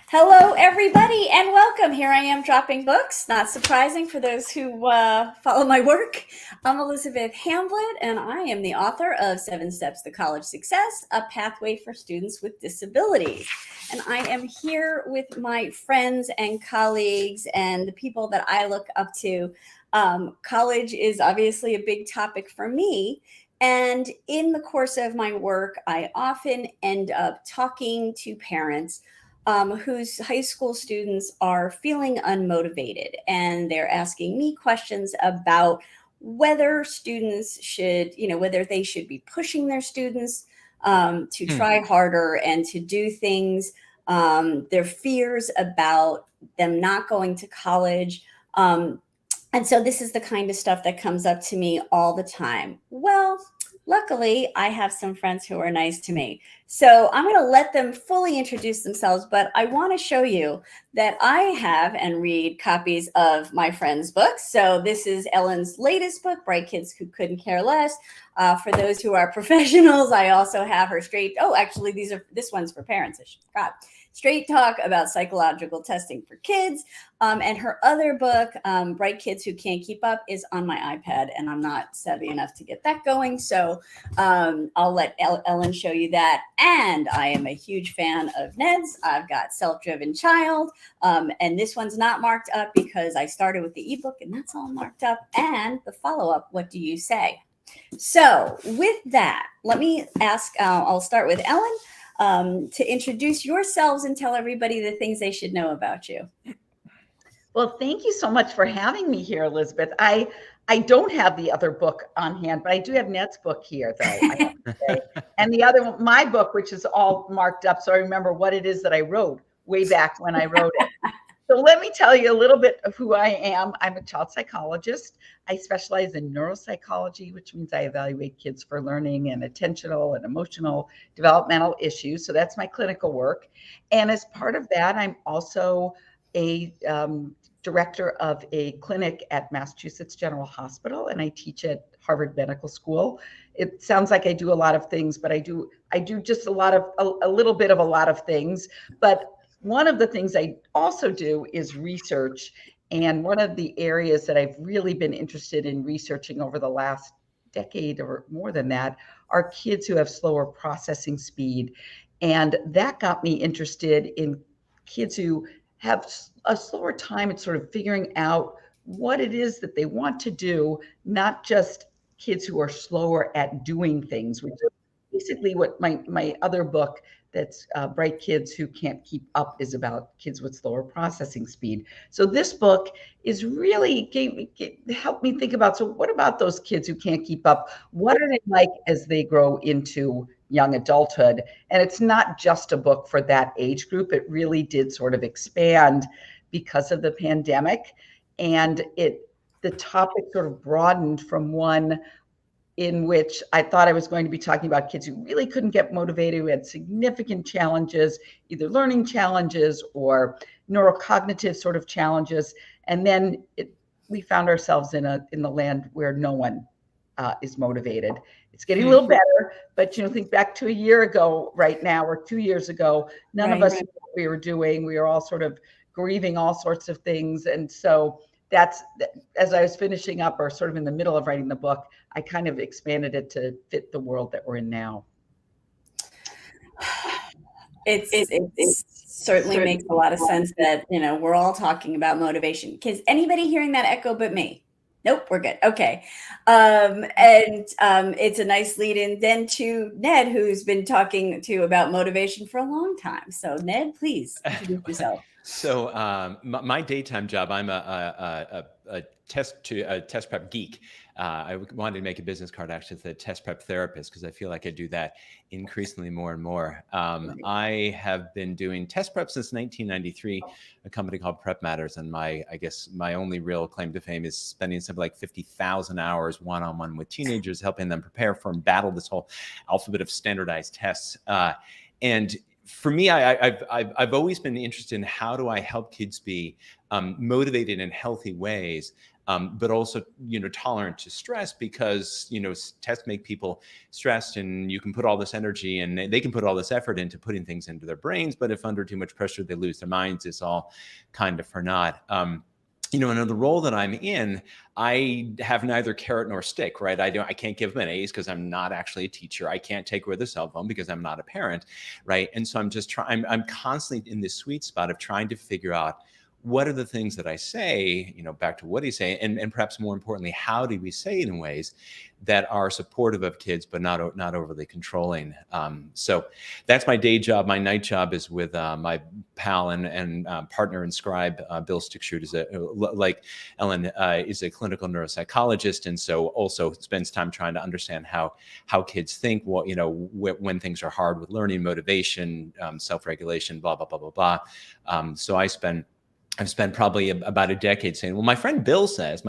Hello, everybody, and welcome. Here I am dropping books. Not surprising for those who follow my work. I'm Elizabeth Hamblett, and I am the author of 7 Steps to College Success, a pathway for students with disabilities. And I am here with my friends and colleagues and the people that I look up to. College is obviously a big topic for me. And in the course of my work, I often end up talking to parents whose high school students are feeling unmotivated, and they're asking me questions about whether students should, whether they should be pushing their students to try harder and to do things, their fears about them not going to college. And so this is the kind of stuff that comes up to me all the time. Well, luckily, I have some friends who are nice to me. So I'm going to let them fully introduce themselves, but I want to show you that I have and read copies of my friends' books. So this is Ellen's latest book, Bright Kids Who Couldn't Care Less. For those who are professionals, I also have her actually, this one's for parents, I forgot. Straight Talk about psychological testing for kids. And her other book, Bright Kids Who Can't Keep Up, is on my iPad, and I'm not savvy enough to get that going. So I'll let Ellen show you that. And I am a huge fan of Ned's. I've got Self-Driven Child. And this one's not marked up because I started with the ebook, and that's all marked up. And the follow-up, What Do You Say? So with that, let me ask, I'll start with Ellen. To introduce yourselves and tell everybody the things they should know about you. Well, thank you so much for having me here, Elizabeth. I don't have the other book on hand, but I do have Ned's book here, though, I have to say. And the other one, my book, which is all marked up, so I remember what it is that I wrote way back when I wrote it. So let me tell you a little bit of who I am. I'm a child psychologist. I specialize in neuropsychology, which means I evaluate kids for learning and attentional and emotional developmental issues. So that's my clinical work. And as part of that, I'm also a director of a clinic at Massachusetts General Hospital, and I teach at Harvard Medical School. It sounds like I do a lot of things, but I do just a little bit of a lot of things. But one of the things I also do is research. And one of the areas that I've really been interested in researching over the last decade or more than that are kids who have slower processing speed. And that got me interested in kids who have a slower time at sort of figuring out what it is that they want to do, not just kids who are slower at doing things, which is basically what my other book that's Bright Kids Who Can't Keep Up is about, kids with slower processing speed. So this book is really helped me think about, so what about those kids who can't keep up? What are they like as they grow into young adulthood? And it's not just a book for that age group. It really did sort of expand because of the pandemic. And the topic sort of broadened from one in which I thought I was going to be talking about kids who really couldn't get motivated, who had significant challenges, either learning challenges or neurocognitive sort of challenges. And then we found ourselves in the land where no one is motivated. It's getting a little better, but think back to a year ago right now, or 2 years ago, none of us knew what we were doing. We were all sort of grieving all sorts of things. And so that's, as I was finishing up or sort of in the middle of writing the book, I kind of expanded it to fit the world that we're in now. It certainly makes a lot of sense that, we're all talking about motivation. Because anybody hearing that echo but me? Nope, we're good. Okay. It's a nice lead in then to Ned, who's been talking to about motivation for a long time. So Ned, please introduce yourself. So my daytime job, I'm a test prep geek. I wanted to make a business card actually to test prep therapist because I feel like I do that increasingly more and more. I have been doing test prep since 1993, a company called PrepMatters, and I guess my only real claim to fame is spending something like 50,000 hours one-on-one with teenagers, helping them prepare for and battle this whole alphabet of standardized tests. And for me, I've always been interested in how do I help kids be motivated in healthy ways but also, tolerant to stress, because, tests make people stressed, and you can put all this energy and they can put all this effort into putting things into their brains. But if under too much pressure, they lose their minds, it's all kind of for naught. In the role that I'm in, I have neither carrot nor stick, right? I can't give them an A's because I'm not actually a teacher. I can't take away the cell phone because I'm not a parent, right? And so I'm just trying. I'm constantly in this sweet spot of trying to figure out, what are the things that I say, back to what he's saying, and perhaps more importantly, how do we say it in ways that are supportive of kids, but not overly controlling. So that's my day job. My night job is with my pal and partner and scribe, Bill Stickshoot, is like Ellen, is a clinical neuropsychologist, and so also spends time trying to understand how kids think. When things are hard with learning, motivation, self-regulation, blah blah blah blah blah. So I've spent probably about a decade saying, well, my friend Bill says,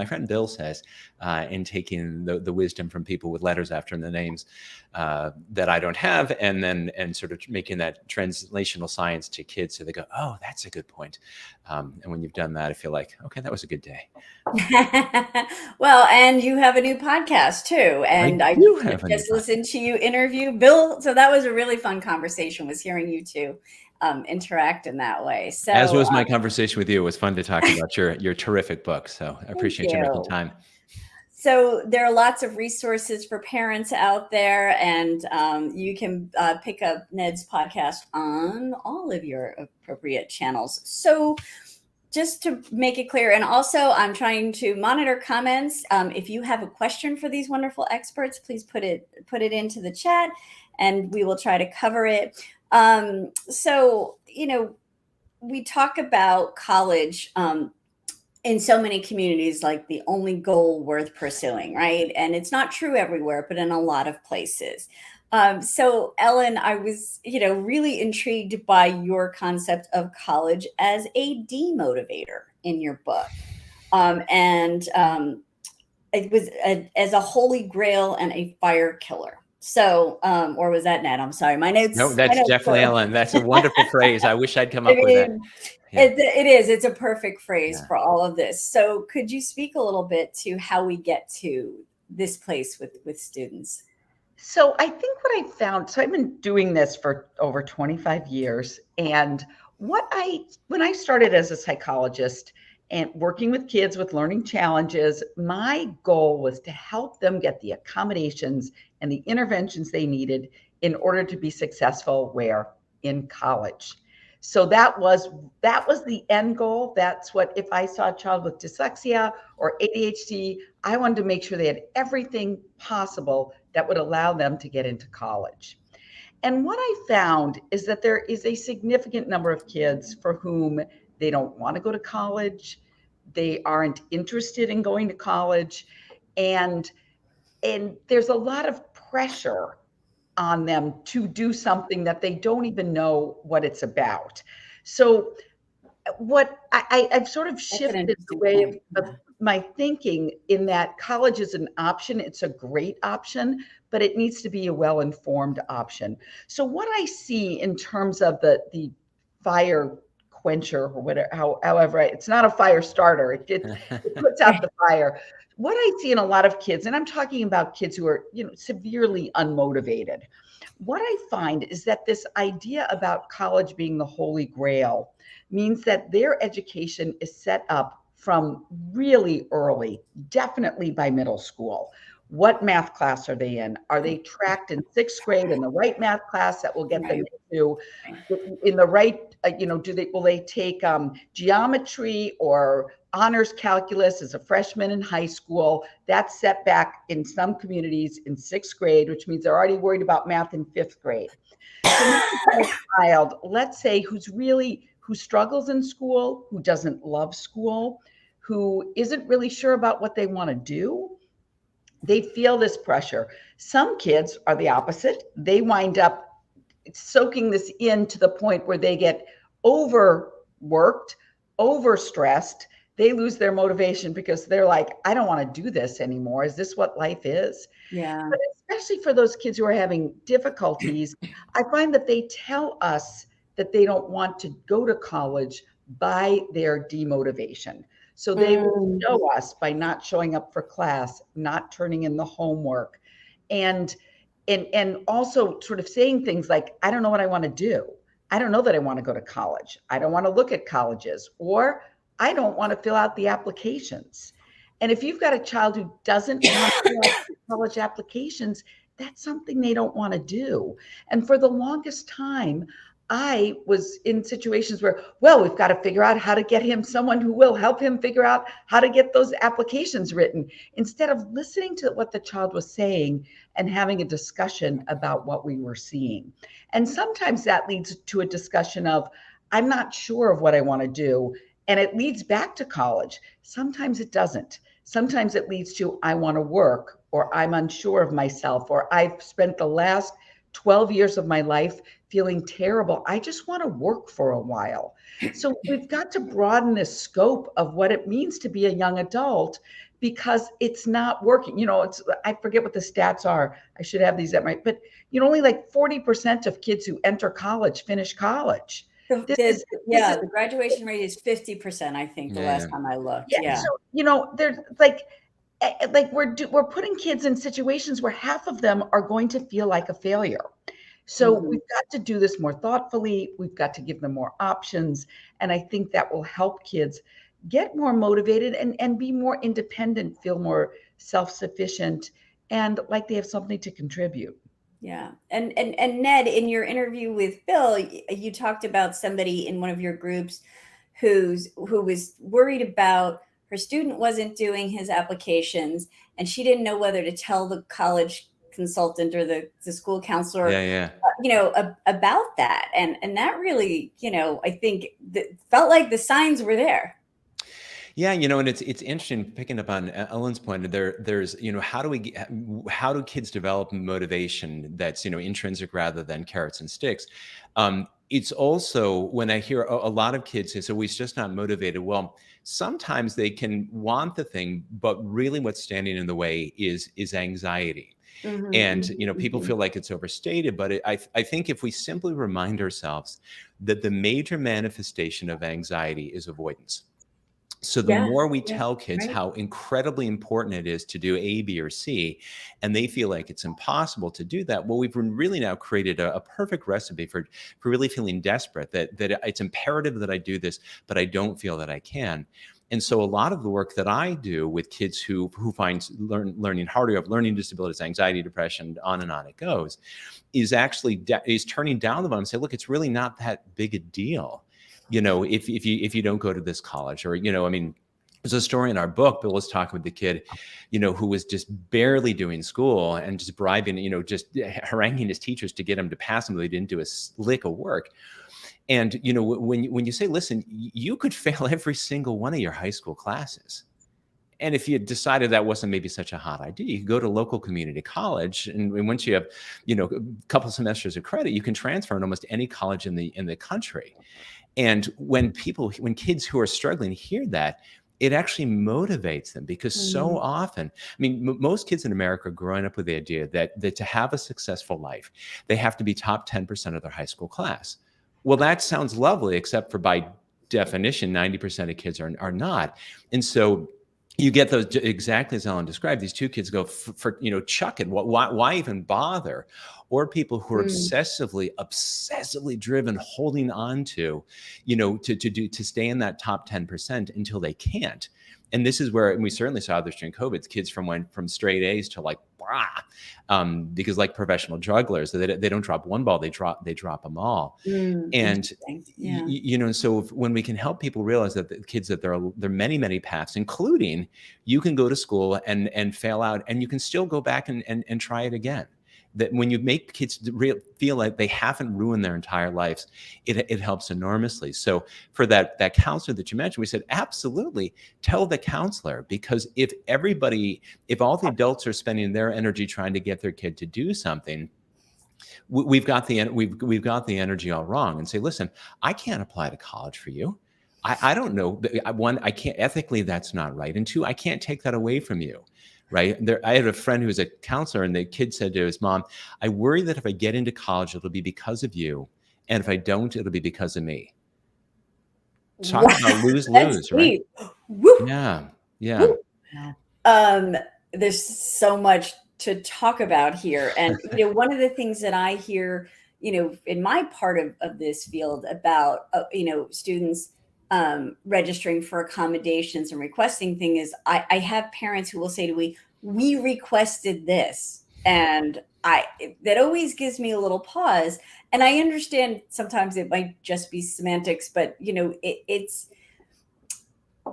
and taking the wisdom from people with letters after the names that I don't have, and sort of making that translational science to kids, so they go, oh, that's a good point. And when you've done that, I feel like, okay, that was a good day. Well, and you have a new podcast too, and I just listened to you interview Bill, so that was a really fun conversation, was hearing you two interact in that way. So, as was my conversation with you. It was fun to talk about your terrific book. So I appreciate you making time. So there are lots of resources for parents out there, and you can pick up Ned's podcast on all of your appropriate channels. So just to make it clear, and also I'm trying to monitor comments. If you have a question for these wonderful experts, please put it into the chat, and we will try to cover it. So, we talk about college in so many communities like the only goal worth pursuing, right? And it's not true everywhere, but in a lot of places. So Ellen, I was, really intrigued by your concept of college as a demotivator in your book. It was as a holy grail and a fire killer. So, or was that Ned? I'm sorry. My notes. No, that's definitely Ellen. That's a wonderful phrase. I wish I'd come up with that. Yeah. It is. It's a perfect phrase for all of this. So could you speak a little bit to how we get to this place with students? So I think what I found, so I've been doing this for over 25 years. And when I started as a psychologist and working with kids with learning challenges, my goal was to help them get the accommodations and the interventions they needed in order to be successful in college. So that was the end goal. That's what, if I saw a child with dyslexia or ADHD, I wanted to make sure they had everything possible that would allow them to get into college. And what I found is that there is a significant number of kids for whom they don't want to go to college. They aren't interested in going to college. And there's a lot of pressure on them to do something that they don't even know what it's about. So what I've sort of shifted the way of my thinking, in that college is an option. It's a great option, but it needs to be a well-informed option. So what I see in terms of the fire quencher or whatever, however, it's not a fire starter. It puts out the fire. What I see in a lot of kids, and I'm talking about kids who are, severely unmotivated, what I find is that this idea about college being the holy grail means that their education is set up from really early, definitely by middle school. What math class are they in? Are they tracked in 6th grade in the right math class that will get them into in the right, will they take geometry or honors calculus as a freshman in high school? That's set back in some communities in 6th grade, which means they're already worried about math in 5th grade. So a child, let's say, who struggles in school, who doesn't love school, who isn't really sure about what they want to do, they feel this pressure. Some kids are the opposite. They wind up soaking this in to the point where they get overworked, overstressed. They lose their motivation because they're like, I don't want to do this anymore. Is this what life is? Yeah. But especially for those kids who are having difficulties, I find that they tell us that they don't want to go to college by their demotivation. So they will show us by not showing up for class, not turning in the homework, and also sort of saying things like, I don't know what I want to do. I don't know that I want to go to college. I don't want to look at colleges, or I don't want to fill out the applications. And if you've got a child who doesn't want to fill out the college applications, that's something they don't want to do. And for the longest time, I was in situations where, well, we've got to figure out how to get him someone who will help him figure out how to get those applications written, instead of listening to what the child was saying and having a discussion about what we were seeing. And sometimes that leads to a discussion of, I'm not sure of what I want to do. And it leads back to college. Sometimes it doesn't. Sometimes it leads to, I want to work, or I'm unsure of myself, or I've spent the last 12 years of my life feeling terrible. I just want to work for a while. So we've got to broaden the scope of what it means to be a young adult, because it's not working. I forget what the stats are. I should have these at my, but only like 40% of kids who enter college finish college. The graduation rate is 50%, I think, the last time I looked. Yeah. So, there's like we're putting kids in situations where half of them are going to feel like a failure. So we've got to do this more thoughtfully. We've got to give them more options. And I think that will help kids get more motivated and be more independent, feel more self-sufficient, and like they have something to contribute. Yeah. And Ned, in your interview with Bill, you talked about somebody in one of your groups who was worried about her student wasn't doing his applications, and she didn't know whether to tell the college consultant or the school counselor, about that. And that really, I think felt like the signs were there. Yeah, and it's interesting picking up on Ellen's point. There's how do kids develop motivation that's intrinsic rather than carrots and sticks? It's also, when I hear a lot of kids say, so he's just not motivated. Well, sometimes they can want the thing, but really what's standing in the way is anxiety. Mm-hmm. And people feel like it's overstated, but I think if we simply remind ourselves that the major manifestation of anxiety is avoidance. So the more we tell kids how incredibly important it is to do A, B, or C, and they feel like it's impossible to do that, well, we've really now created a perfect recipe for really feeling desperate, that it's imperative that I do this, but I don't feel that I can. And so a lot of the work that I do with kids who find learning harder, have learning disabilities, anxiety, depression, on and on it goes, is actually is turning down the volume and say, look, it's really not that big a deal. If you don't go to this college, or, there's a story in our book. Bill was talking with the kid, who was just barely doing school and just bribing, just haranguing his teachers to get him to pass him. They didn't do a lick of work. And, when you say, listen, you could fail every single one of your high school classes. And if you decided that wasn't maybe such a hot idea, you could go to local community college. And once you have, a couple semesters of credit, you can transfer in almost any college in the country. And when kids who are struggling hear that, it actually motivates them, because so often, most kids in America are growing up with the idea that to have a successful life, they have to be top 10% of their high school class. Well, that sounds lovely, except for by definition, 90% of kids are not. And so you get those, exactly as Ellen described, these two kids go for chuck it. Why even bother? Or people who are obsessively driven, holding on to stay in that top 10% until they can't. And this is where, and we certainly saw this during COVID, kids went from straight A's to like, because like professional jugglers, they don't drop one ball, they drop them all. And so when we can help people realize that the kids, that there are many paths, including you can go to school and fail out, and you can still go back and try it again. That when you make kids feel like they haven't ruined their entire lives, it helps enormously. So for that counselor that you mentioned, we said, absolutely, tell the counselor, because if all the adults are spending their energy trying to get their kid to do something, we've got the energy all wrong. And say, listen, I can't apply to college for you. I don't know. One, I can't, ethically, that's not right. And two, I can't take that away from you. Right. I had a friend who was a counselor, and the kid said to his mom, I worry that if I get into college, it'll be because of you. And if I don't, it'll be because of me. Talk about lose-lose, right? Woo! Yeah. Yeah. Woo! Um, there's so much to talk about here. And, one of the things that I hear, in my part of this field about, students registering for accommodations and requesting things is I have parents who will say to me, we requested this. And that always gives me a little pause. And I understand sometimes it might just be semantics, but, it's,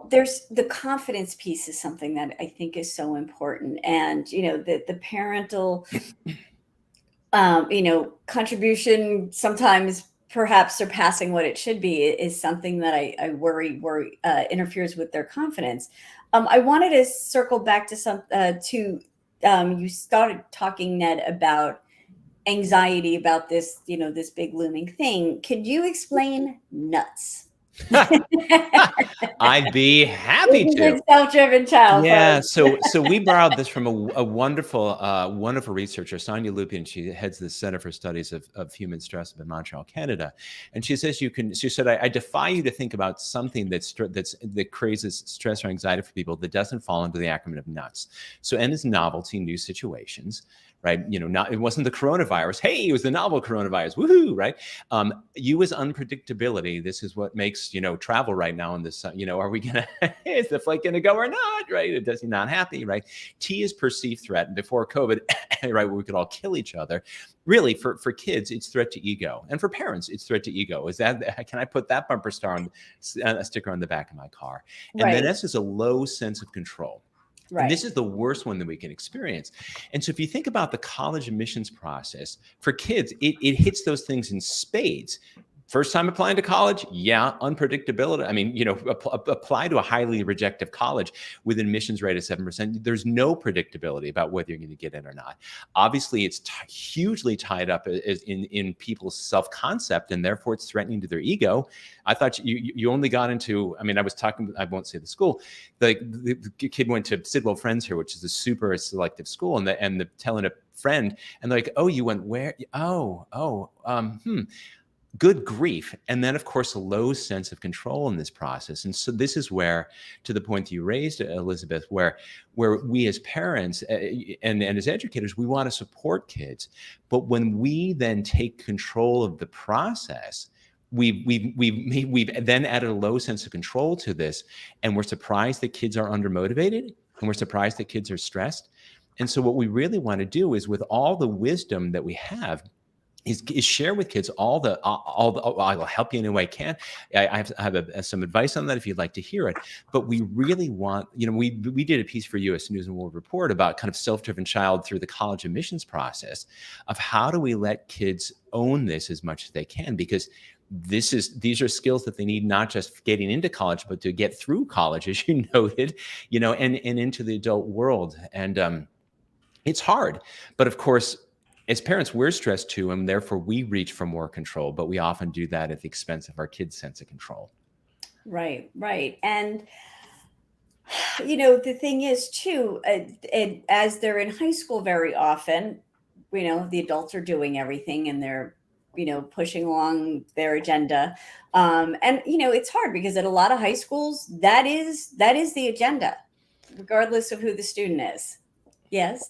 there's the confidence piece is something that I think is so important. And, the parental, contribution sometimes perhaps surpassing what it should be is something that I worry interferes with their confidence. I wanted to circle back to you started talking, Ned, about anxiety about this, this big looming thing. Could you explain nuts? I'd be happy to. Self-driven child. Yeah, so we borrowed this from a wonderful wonderful researcher, Sonia Lupien. She heads the Center for Studies of Human Stress in Montreal, Canada, and she says she said I defy you to think about something that creates stress or anxiety for people that doesn't fall into the acronym of nuts. So N is novelty, new situations. Right, it wasn't the coronavirus. Hey, it was the novel coronavirus. Woohoo! Right. U is unpredictability. This is what makes travel right now. In this, are we gonna is the flight gonna go or not? Right. It does not happy. Right. T is perceived threat. And before COVID, right, where we could all kill each other. Really, for kids, it's threat to ego, and for parents, it's threat to ego. Is that can I put that bumper sticker on the back of my car? And then S is a low sense of control. Right. And this is the worst one that we can experience. And so if you think about the college admissions process for kids, it hits those things in spades. First time applying to college, yeah, unpredictability. I mean, apply to a highly rejective college with an admissions rate of 7%. There's no predictability about whether you're going to get in or not. Obviously, it's hugely tied up in people's self-concept, and therefore it's threatening to their ego. I thought you only got into, I was talking, I won't say the school, the kid went to Sidwell Friends here, which is a super selective school, and telling a friend, and they're like, oh, you went where? Good grief. And then, of course, a low sense of control in this process. And so this is where, to the point that you raised, Elizabeth, where we as parents and as educators, we want to support kids. But when we then take control of the process, we've then added a low sense of control to this. And we're surprised that kids are undermotivated, and we're surprised that kids are stressed. And so what we really want to do is, with all the wisdom that we have, is share with kids all the I will help you in any way I can. I have some advice on that if you'd like to hear it. But we really want, we did a piece for US News and World Report about kind of self-driven child through the college admissions process of how do we let kids own this as much as they can, because these are skills that they need, not just getting into college, but to get through college, as you noted, and into the adult world. And it's hard, but of course, as parents, we're stressed too, and therefore we reach for more control, but we often do that at the expense of our kids' sense of control. Right. And, the thing is too, as they're in high school very often, the adults are doing everything and they're, pushing along their agenda. And, it's hard because at a lot of high schools, that is the agenda, regardless of who the student is. Yes.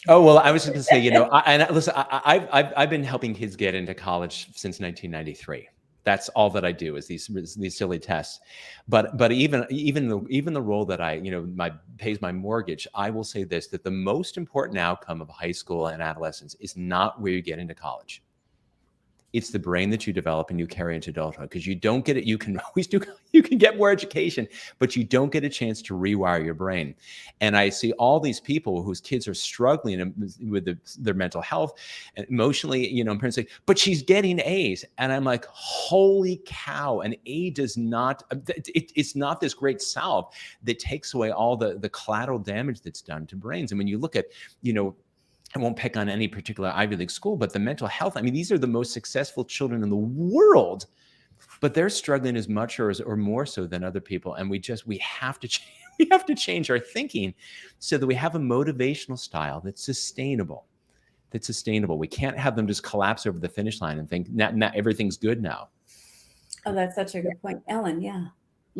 Oh, well, I was just going to say, listen, I've been helping kids get into college since 1993. That's all that I do is these silly tests. But even the role that I pays my mortgage, I will say this, that the most important outcome of high school and adolescence is not where you get into college. It's the brain that you develop and you carry into adulthood, because you don't get it. You can always you can get more education, but you don't get a chance to rewire your brain. And I see all these people whose kids are struggling with their mental health and emotionally, parents say, but she's getting A's. And I'm like, holy cow, an A does not, it's not this great salve that takes away all the collateral damage that's done to brains. And when you look at, I won't pick on any particular Ivy League school, but the mental health, these are the most successful children in the world, but they're struggling as much or more so than other people. And we have to change our thinking so that we have a motivational style that's sustainable. We can't have them just collapse over the finish line and think, not everything's good now. Oh, that's such a good point. Ellen, yeah.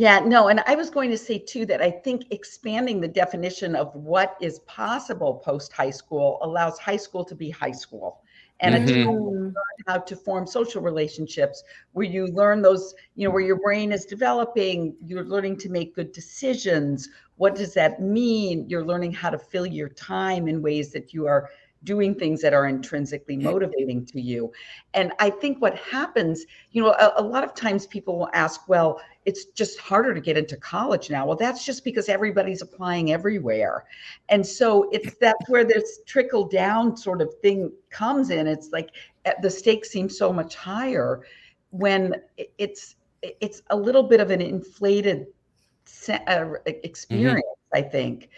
Yeah, no, and I was going to say too that I think expanding the definition of what is possible post high school allows high school to be high school, and a child Mm. learn how to form social relationships where you learn those, where your brain is developing, you're learning to make good decisions. What does that mean? You're learning how to fill your time in ways that you are doing things that are intrinsically motivating to you. And I think what happens, a lot of times people will ask, well, it's just harder to get into college now. Well, that's just because everybody's applying everywhere. And so that's where this trickle down sort of thing comes in. It's like the stakes seem so much higher when it's a little bit of an inflated experience, I think.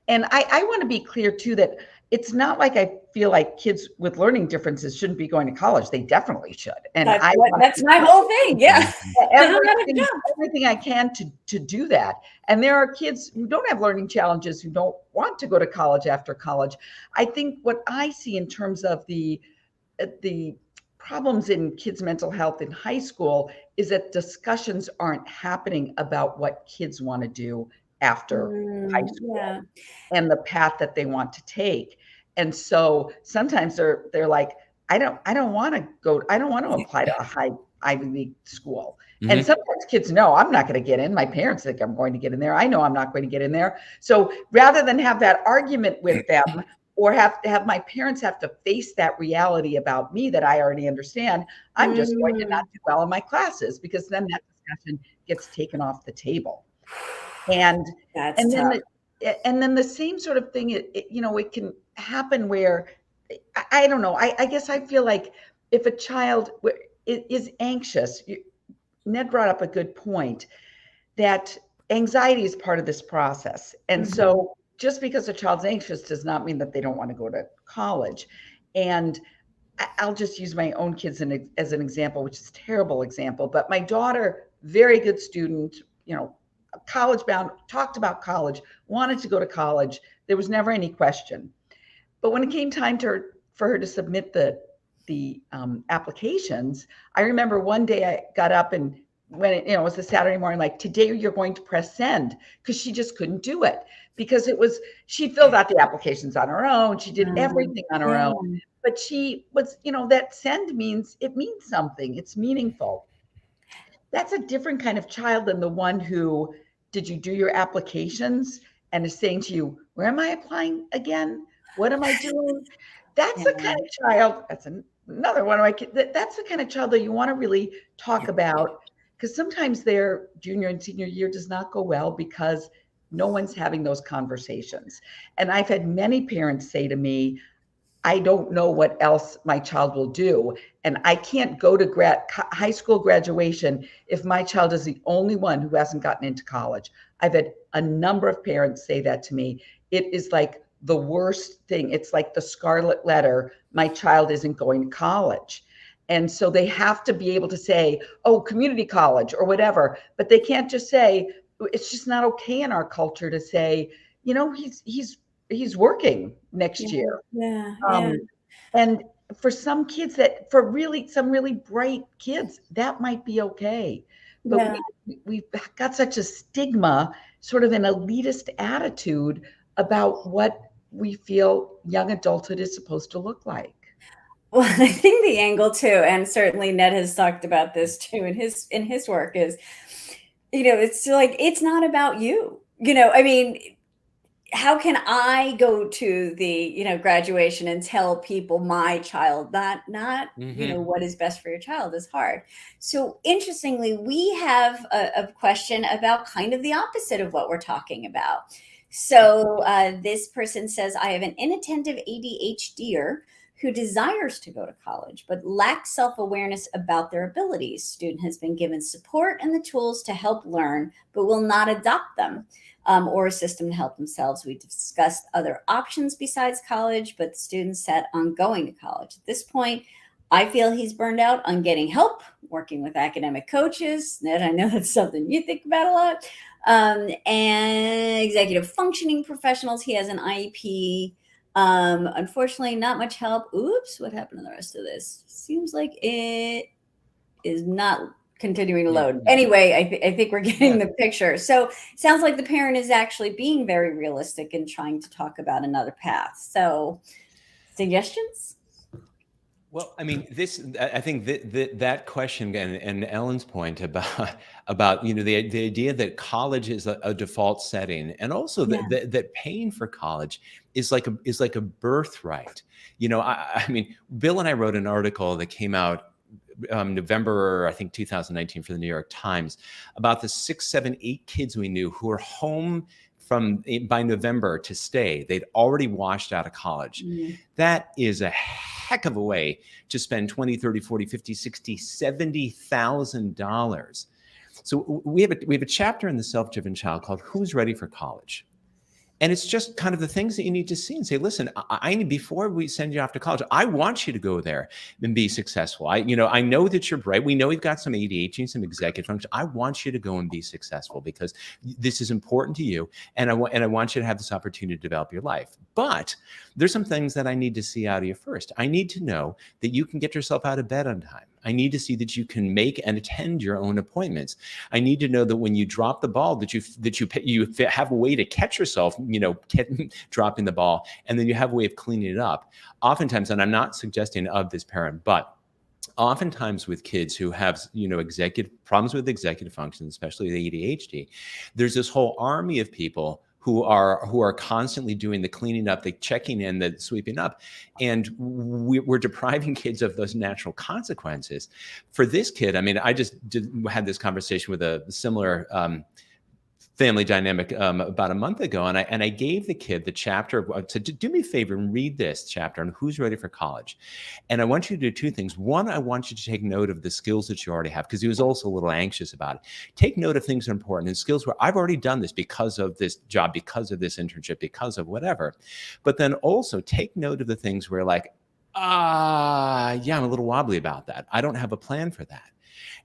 And I want to be clear too that it's not like I feel like kids with learning differences shouldn't be going to college. They definitely should. And That's my whole thing. Yeah. everything I can to do that. And there are kids who don't have learning challenges who don't want to go to college after college. I think what I see in terms of the problems in kids' mental health in high school is that discussions aren't happening about what kids want to do after high school and the path that they want to take. And so sometimes they're like, I don't want to apply to a high Ivy League school. And sometimes kids know I'm not going to get in. My parents think I'm going to get in there. I know I'm not going to get in there. So rather than have that argument with them or have my parents have to face that reality about me that I already understand, I'm just going to not do well in my classes, because then that discussion gets taken off the table. And then the same sort of thing, it can happen where I don't know. I guess I feel like if a child is anxious, Ned brought up a good point that anxiety is part of this process. And so just because a child's anxious does not mean that they don't want to go to college. And I'll just use my own kids as an example, which is a terrible example. But my daughter, very good student, college bound, talked about college, wanted to go to college. There was never any question. But when it came time for her to submit the applications, I remember one day I got up and when it was a Saturday morning, like, today you're going to press send, because she just couldn't do it, because she filled out the applications on her own. She did everything on her own, but she was, that send means something. It's meaningful. That's a different kind of child than the one who, did you do your applications and is saying to you, where am I applying again? What am I doing? That's the kind of child, that's another one of my kids, that's the kind of child that you want to really talk about, because sometimes their junior and senior year does not go well because no one's having those conversations. And I've had many parents say to me, I don't know what else my child will do. And I can't go to high school graduation if my child is the only one who hasn't gotten into college. I've had a number of parents say that to me. It is like the worst thing. It's like the scarlet letter. My child isn't going to college. And so they have to be able to say, oh, community college or whatever, but they can't just say, it's just not okay in our culture to say, he's working next year. And for some kids some really bright kids, that might be okay. But we've got such a stigma, sort of an elitist attitude about what we feel young adulthood is supposed to look like. Well, I think the angle too, and certainly Ned has talked about this too in his work, is, it's like, it's not about you. I mean, how can I go to the, graduation and tell people my child, not what is best for your child is hard. So interestingly, we have a question about kind of the opposite of what we're talking about. So this person says, I have an inattentive ADHDer who desires to go to college, but lacks self-awareness about their abilities. Student has been given support and the tools to help learn, but will not adopt them. Or a system to help themselves. We discussed other options besides college, but the student set on going to college. At this point, I feel he's burned out on getting help, working with academic coaches. Ned, I know that's something you think about a lot. And executive functioning professionals. He has an IEP. Unfortunately, not much help. Oops, what happened to the rest of this? Seems like it is not continuing to Yeah, load. yeah. Anyway, I think we're getting Yeah. the picture. So sounds like the parent is actually being very realistic and trying to talk about another path. So suggestions? Well, I mean, I think that question and Ellen's point about the idea that college is a default setting, and also Yeah. that paying for college is like a birthright. I mean, Bill and I wrote an article that came out November, I think 2019, for the New York Times, about the 6, 7, 8 kids we knew who were home by November to stay. They'd already washed out of college. Mm. That is a heck of a way to spend 20, 30, 40, 50, 60, $70,000. So we have a chapter in The Self-Driven Child called Who's Ready for College? And it's just kind of the things that you need to see and say, listen, before we send you off to college, I want you to go there and be successful. I know that you're bright. We know you've got some ADHD and some executive function. I want you to go and be successful because this is important to you. And I want you to have this opportunity to develop your life. But there's some things that I need to see out of you first. I need to know that you can get yourself out of bed on time. I need to see that you can make and attend your own appointments. I need to know that when you drop the ball, that you have a way to catch yourself, dropping the ball, and then you have a way of cleaning it up. Oftentimes, and I'm not suggesting of this parent, but oftentimes with kids who have, problems with executive functions, especially the ADHD, there's this whole army of people who are constantly doing the cleaning up, the checking in, the sweeping up. And we're depriving kids of those natural consequences. For this kid, I mean, I just had this conversation with a similar family dynamic about a month ago, and I gave the kid the chapter to do me a favor and read this chapter on who's ready for college. And I want you to do 2 things. One, I want you to take note of the skills that you already have, because he was also a little anxious about it. Take note of things that are important and skills where I've already done this because of this job, because of this internship, because of whatever. But then also take note of the things where like, yeah, I'm a little wobbly about that. I don't have a plan for that.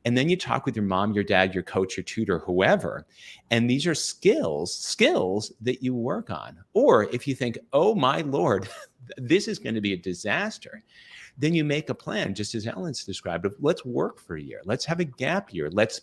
And then you talk with your mom, your dad, your coach, your tutor, whoever. And these are skills that you work on. Or if you think, oh my Lord, this is going to be a disaster, then you make a plan, just as Ellen's described, of let's work for a year. Let's have a gap year. Let's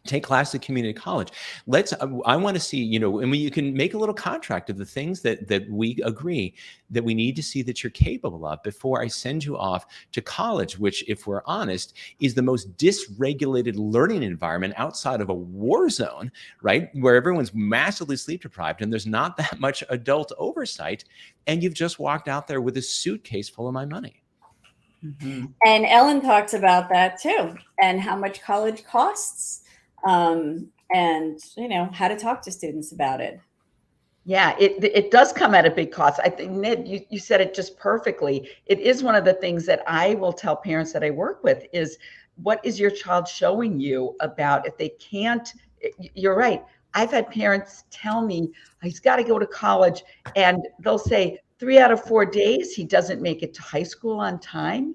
take classes at community college. I want to see, and you can make a little contract of the things that we agree that we need to see that you're capable of before I send you off to college, which, if we're honest, is the most dysregulated learning environment outside of a war zone, right? Where everyone's massively sleep deprived and there's not that much adult oversight. And you've just walked out there with a suitcase full of my money. Mm-hmm. And Ellen talks about that too, and how much college costs. And how to talk to students about it. Yeah, it does come at a big cost. I think, Ned, you said it just perfectly. It is one of the things that I will tell parents that I work with is, what is your child showing you about if they can't? You're right. I've had parents tell me he's got to go to college, and they'll say 3 out of 4 days he doesn't make it to high school on time.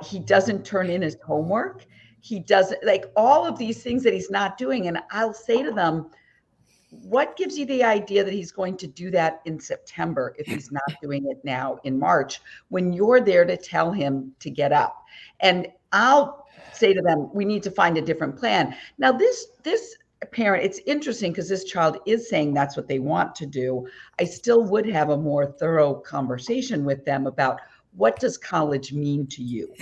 He doesn't turn in his homework. He doesn't, like, all of these things that he's not doing. And I'll say to them, what gives you the idea that he's going to do that in September if he's not doing it now in March, when you're there to tell him to get up? And I'll say to them, we need to find a different plan. Now, this parent, it's interesting because this child is saying that's what they want to do. I still would have a more thorough conversation with them about, what does college mean to you?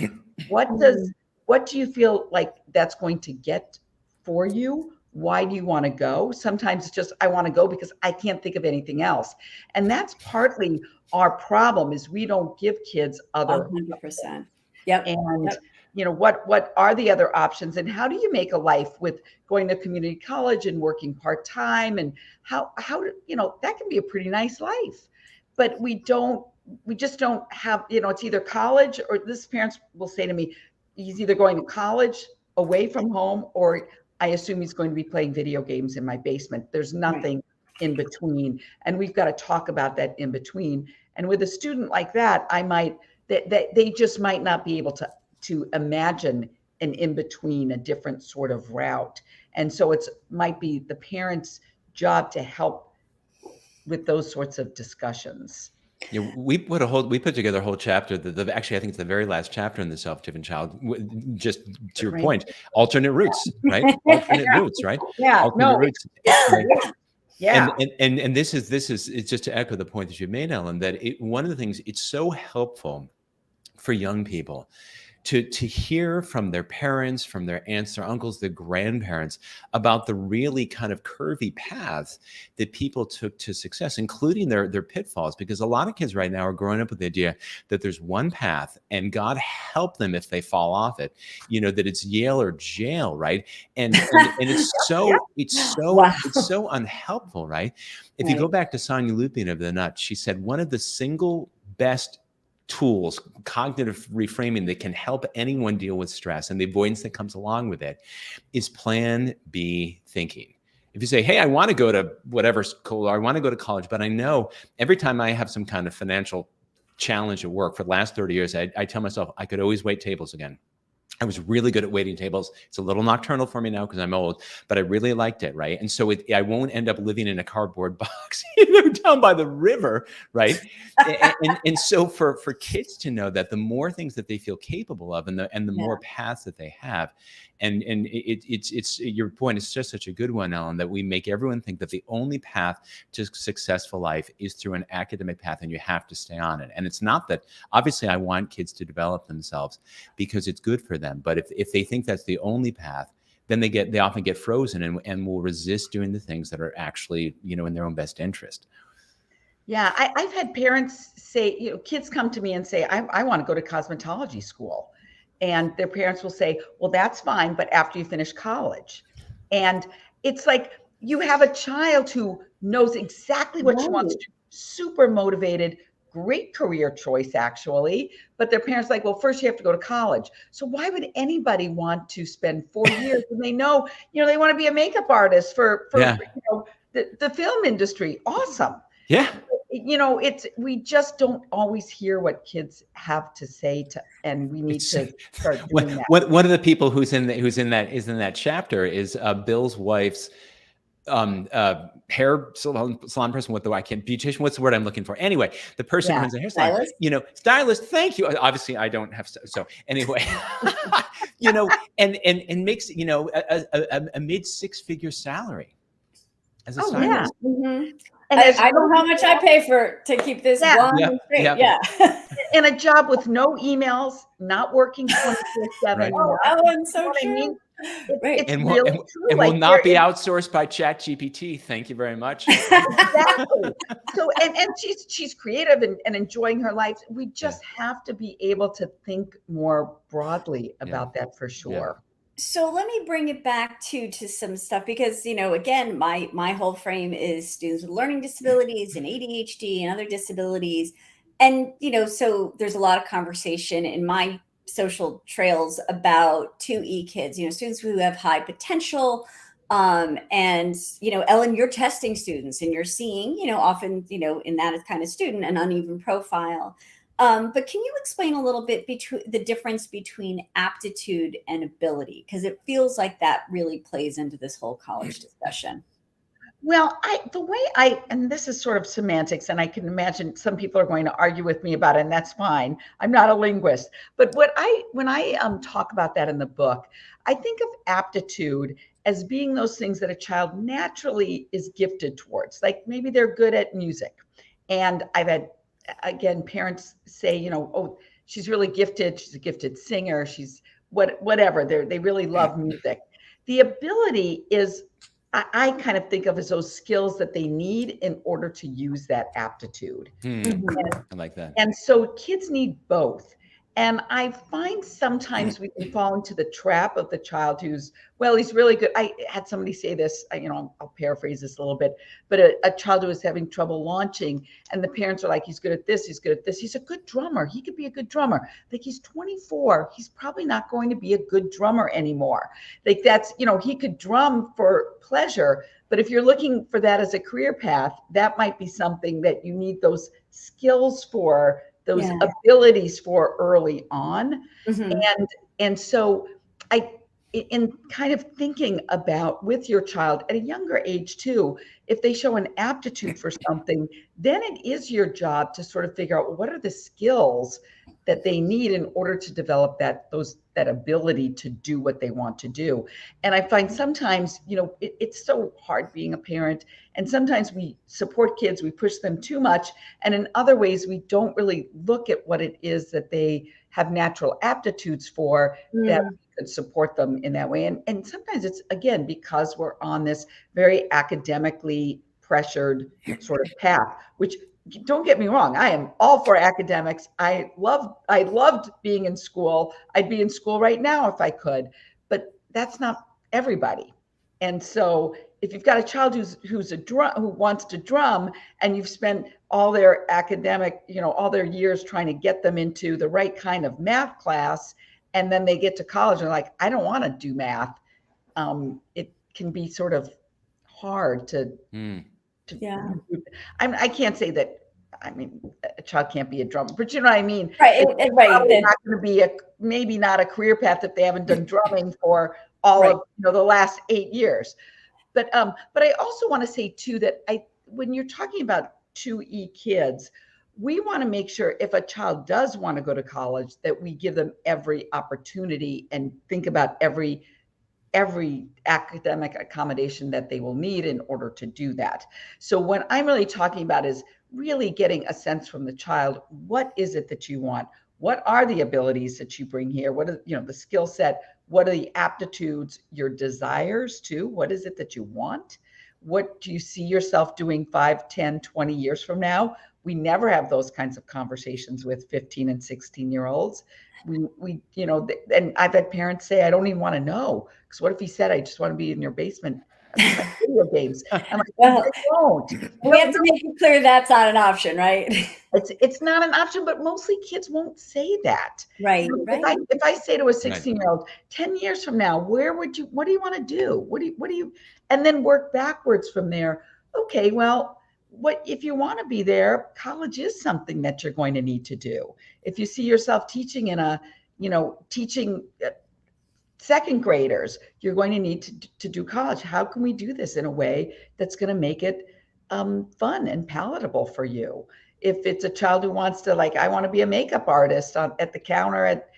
What do you feel like that's going to get for you? Why do you want to go? Sometimes it's just, I want to go because I can't think of anything else. And that's partly our problem, is we don't give kids other 100%. Yep. And what are the other options, and how do you make a life with going to community college and working part-time, and how that can be a pretty nice life. But we just don't have, it's either college, or this parents will say to me, he's either going to college away from home, or I assume he's going to be playing video games in my basement. There's nothing in between. And we've got to talk about that in between. And with a student like that, they just might not be able to imagine an in-between, a different sort of route. And so might be the parent's job to help with those sorts of discussions. Yeah, we put together a whole chapter. Actually, I think it's the very last chapter in the self-driven child. Just to your Great. point, alternate routes, right? Alternate routes, right? Yeah, Alternate no, routes. Right? yeah. And this is it's just to echo the point that you made, Ellen. That one of the things it's so helpful for young people to hear from their parents, from their aunts, their uncles, their grandparents about the really kind of curvy paths that people took to success, including their pitfalls. Because a lot of kids right now are growing up with the idea that there's one path, and God help them if they fall off it. That it's Yale or jail, right? And it's so Wow. it's so unhelpful, right? If you go back to Sonia Lupien of the Nut, she said one of the single best tools, cognitive reframing, that can help anyone deal with stress and the avoidance that comes along with it is plan B thinking. If you say, hey, I want to go to whatever school, or I want to go to college, but I know every time I have some kind of financial challenge at work for the last 30 years, I tell myself I could always wait tables again. I was really good at waiting tables. It's a little nocturnal for me now because I'm old, but I really liked it, right? And so I won't end up living in a cardboard box, down by the river, right? and so for kids to know that the more things that they feel capable of, and the more paths that they have, and it's your point is just such a good one, Ellen, that we make everyone think that the only path to successful life is through an academic path, and you have to stay on it. And it's not that. Obviously, I want kids to develop themselves because it's good for them. But if they think that's the only path, then they often get frozen and will resist doing the things that are actually, in their own best interest. Yeah, I've had parents say, kids come to me and say, I want to go to cosmetology school. And their parents will say, well, that's fine, but after you finish college. And it's like you have a child who knows exactly what she wants to do, super motivated, great career choice, actually. But their parents are like, well, first you have to go to college. So why would anybody want to spend 4 years when they know, they want to be a makeup artist for the film industry? Awesome. Yeah. We just don't always hear what kids have to say and we need to start doing that. One of the people who's in that chapter is Bill's wife's hair salon person. beautician. What's the word I'm looking for? Anyway, the person who runs the hair salon, stylist. Thank you. Obviously, I don't have so anyway, and makes a mid six-figure salary as a stylist. Yeah. Mm-hmm. And I know how much I pay to keep this blonde and straight. Yeah. And a job with no emails, not working 24/7. Right. Oh, Ellen, so true. I mean? It's really true. And will not be outsourced by ChatGPT. Thank you very much. Exactly. So, and she's creative and enjoying her life. We just have to be able to think more broadly about that for sure. Yeah. So let me bring it back to some stuff because, again, my whole frame is students with learning disabilities and ADHD and other disabilities. And, so there's a lot of conversation in my social trails about 2E kids, students who have high potential. And, Ellen, you're testing students and you're seeing, often, in that kind of student, an uneven profile. But can you explain a little bit the difference between aptitude and ability? Because it feels like that really plays into this whole college discussion. Well, and this is sort of semantics, and I can imagine some people are going to argue with me about it, and that's fine. I'm not a linguist. But when I talk about that in the book, I think of aptitude as being those things that a child naturally is gifted towards. Like maybe they're good at music. And I've had, again, parents say, oh, she's really gifted. She's a gifted singer. She's whatever. They really love music. The ability is, I kind of think of as those skills that they need in order to use that aptitude. I like that. And so kids need both. And I find sometimes we can fall into the trap of the child who's, well, he's really good. I had somebody say this, I'll paraphrase this a little bit, but a child who was having trouble launching and the parents are like, he's good at this, he's good at this. He's a good drummer. He could be a good drummer. Like he's 24. He's probably not going to be a good drummer anymore. Like that's, he could drum for pleasure, but if you're looking for that as a career path, that might be something that you need those skills for, those abilities for early on. And so in kind of thinking about with your child at a younger age too, if they show an aptitude for something, then it is your job to sort of figure out, well, what are the skills that they need in order to develop that ability to do what they want to do. And I find sometimes, it's so hard being a parent, and sometimes we support kids, we push them too much, and in other ways we don't really look at what it is that they have natural aptitudes for, that we could support them in that way. And sometimes it's, again, because we're on this very academically pressured sort of path, which, don't get me wrong, I am all for academics. I loved being in school. I'd be in school right now if I could, but that's not everybody. And so if you've got a child who wants to drum, and you've spent all their academic, all their years trying to get them into the right kind of math class, and then they get to college and they're like, I don't want to do math. It can be sort of hard to yeah. I can't say that. I mean, a child can't be a drummer, but you know what I mean. Right, right. It's not going to be maybe not a career path if they haven't done drumming for all of the last 8 years. But I also want to say too that when you're talking about 2E kids, we want to make sure if a child does want to go to college, that we give them every opportunity and think about every academic accommodation that they will need in order to do that. So what I'm really talking about is really getting a sense from the child, what is it that you want? What are the abilities that you bring here? What are, the skill set? What are the aptitudes, your desires too? What is it that you want? What do you see yourself doing 5, 10, 20 years from now? We never have those kinds of conversations with 15 and 16-year-olds. We and I've had parents say, I don't even want to know, because what if he said, I just want to be in your basement playing video games? I'm like, well, they won't. We have to make it clear that's not an option, right? It's not an option, but mostly kids won't say that. Right, right. If I say to a 16-year-old, 10 years from now, what do you want to do? What do you, and then work backwards from there. Okay, well, what if you want to be there? College is something that you're going to need to do. If you see yourself teaching teaching second graders, you're going to need to do college. How can we do this in a way that's going to make it fun and palatable for you? If it's a child who wants to, I want to be a makeup artist at the counter at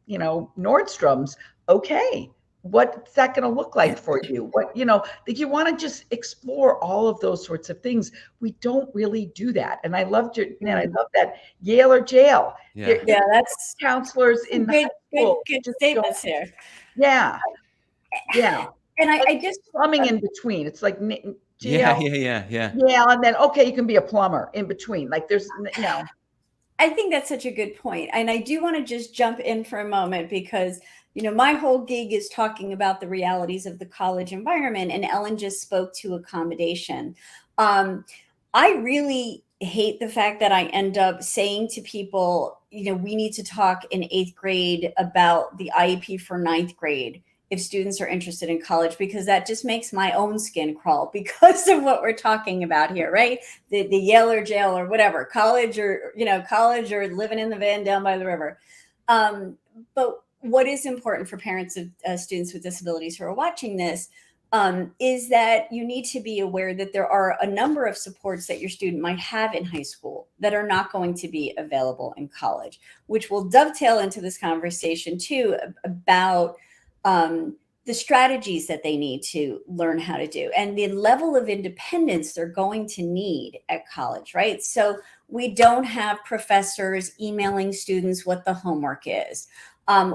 Nordstrom's, okay, what's that going to look like for you? That you want to just explore all of those sorts of things. We don't really do that. And I loved I love that Yale or jail. Yeah, that's counselors in high school. Good statements here. Yeah. And I just plumbing in between. It's like yeah. Yeah, and then you can be a plumber in between. There's I think that's such a good point. And I do want to just jump in for a moment, because my whole gig is talking about the realities of the college environment, and Ellen just spoke to accommodation. I really hate the fact that I end up saying to people, we need to talk in 8th grade about the IEP for 9th grade if students are interested in college, because that just makes my own skin crawl because of what we're talking about here, right? The Yale or jail or whatever, college or living in the van down by the river. But what is important for parents of students with disabilities who are watching this is that you need to be aware that there are a number of supports that your student might have in high school that are not going to be available in college, which will dovetail into this conversation too about the strategies that they need to learn how to do and the level of independence they're going to need at college, right? So we don't have professors emailing students what the homework is.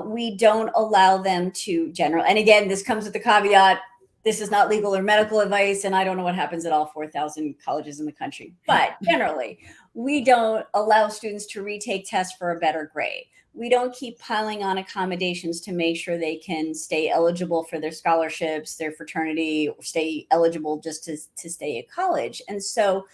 We don't allow them to and again, this comes with the caveat, this is not legal or medical advice, and I don't know what happens at all 4,000 colleges in the country. But generally, we don't allow students to retake tests for a better grade. We don't keep piling on accommodations to make sure they can stay eligible for their scholarships, their fraternity, or stay eligible just to stay at college. And so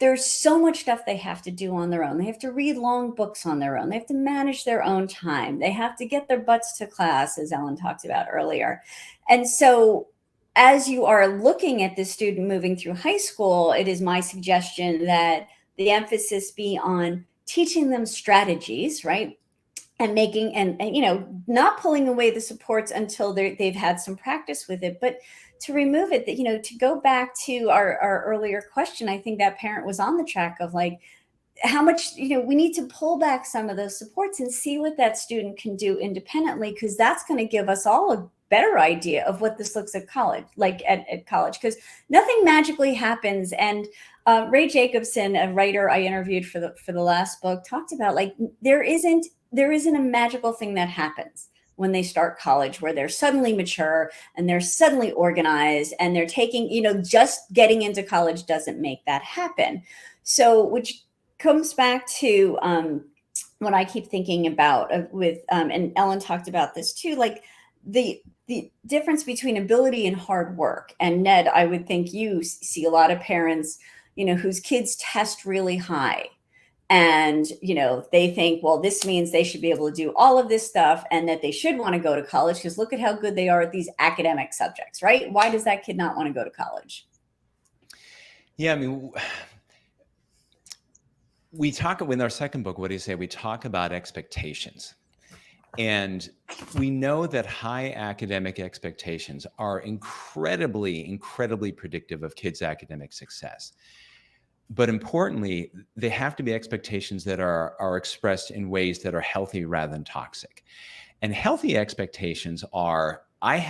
there's so much stuff they have to do on their own. They have to read long books on their own. They have to manage their own time. They have to get their butts to class, as Ellen talked about earlier. And so as you are looking at this student moving through high school, it is my suggestion that the emphasis be on teaching them strategies, right? and making, and you know, not pulling away the supports until they've had some practice with it, but to remove it, that, you know, to go back to our earlier question, I think that parent was on the track of like, how much, you know, we need to pull back some of those supports and see what that student can do independently, because that's going to give us all a better idea of what this looks at college, like at college, because nothing magically happens. And Ray Jacobson, a writer I interviewed for the last book, talked about like there isn't a magical thing that happens when they start college where they're suddenly mature and they're suddenly organized and they're taking, you know, just getting into college doesn't make that happen. So, which comes back to what I keep thinking about with, and Ellen talked about this too, like the difference between ability and hard work. And Ned, I would think you see a lot of parents, you know, whose kids test really high. And, you know, they think, well, this means they should be able to do all of this stuff and that they should want to go to college because look at how good they are at these academic subjects, right? Why does that kid not want to go to college? Yeah, I mean, we talk in our second book, what do you say? We talk about expectations. And we know that high academic expectations are incredibly, incredibly predictive of kids' academic success. But importantly, they have to be expectations that are expressed in ways that are healthy rather than toxic. And healthy expectations are, I'm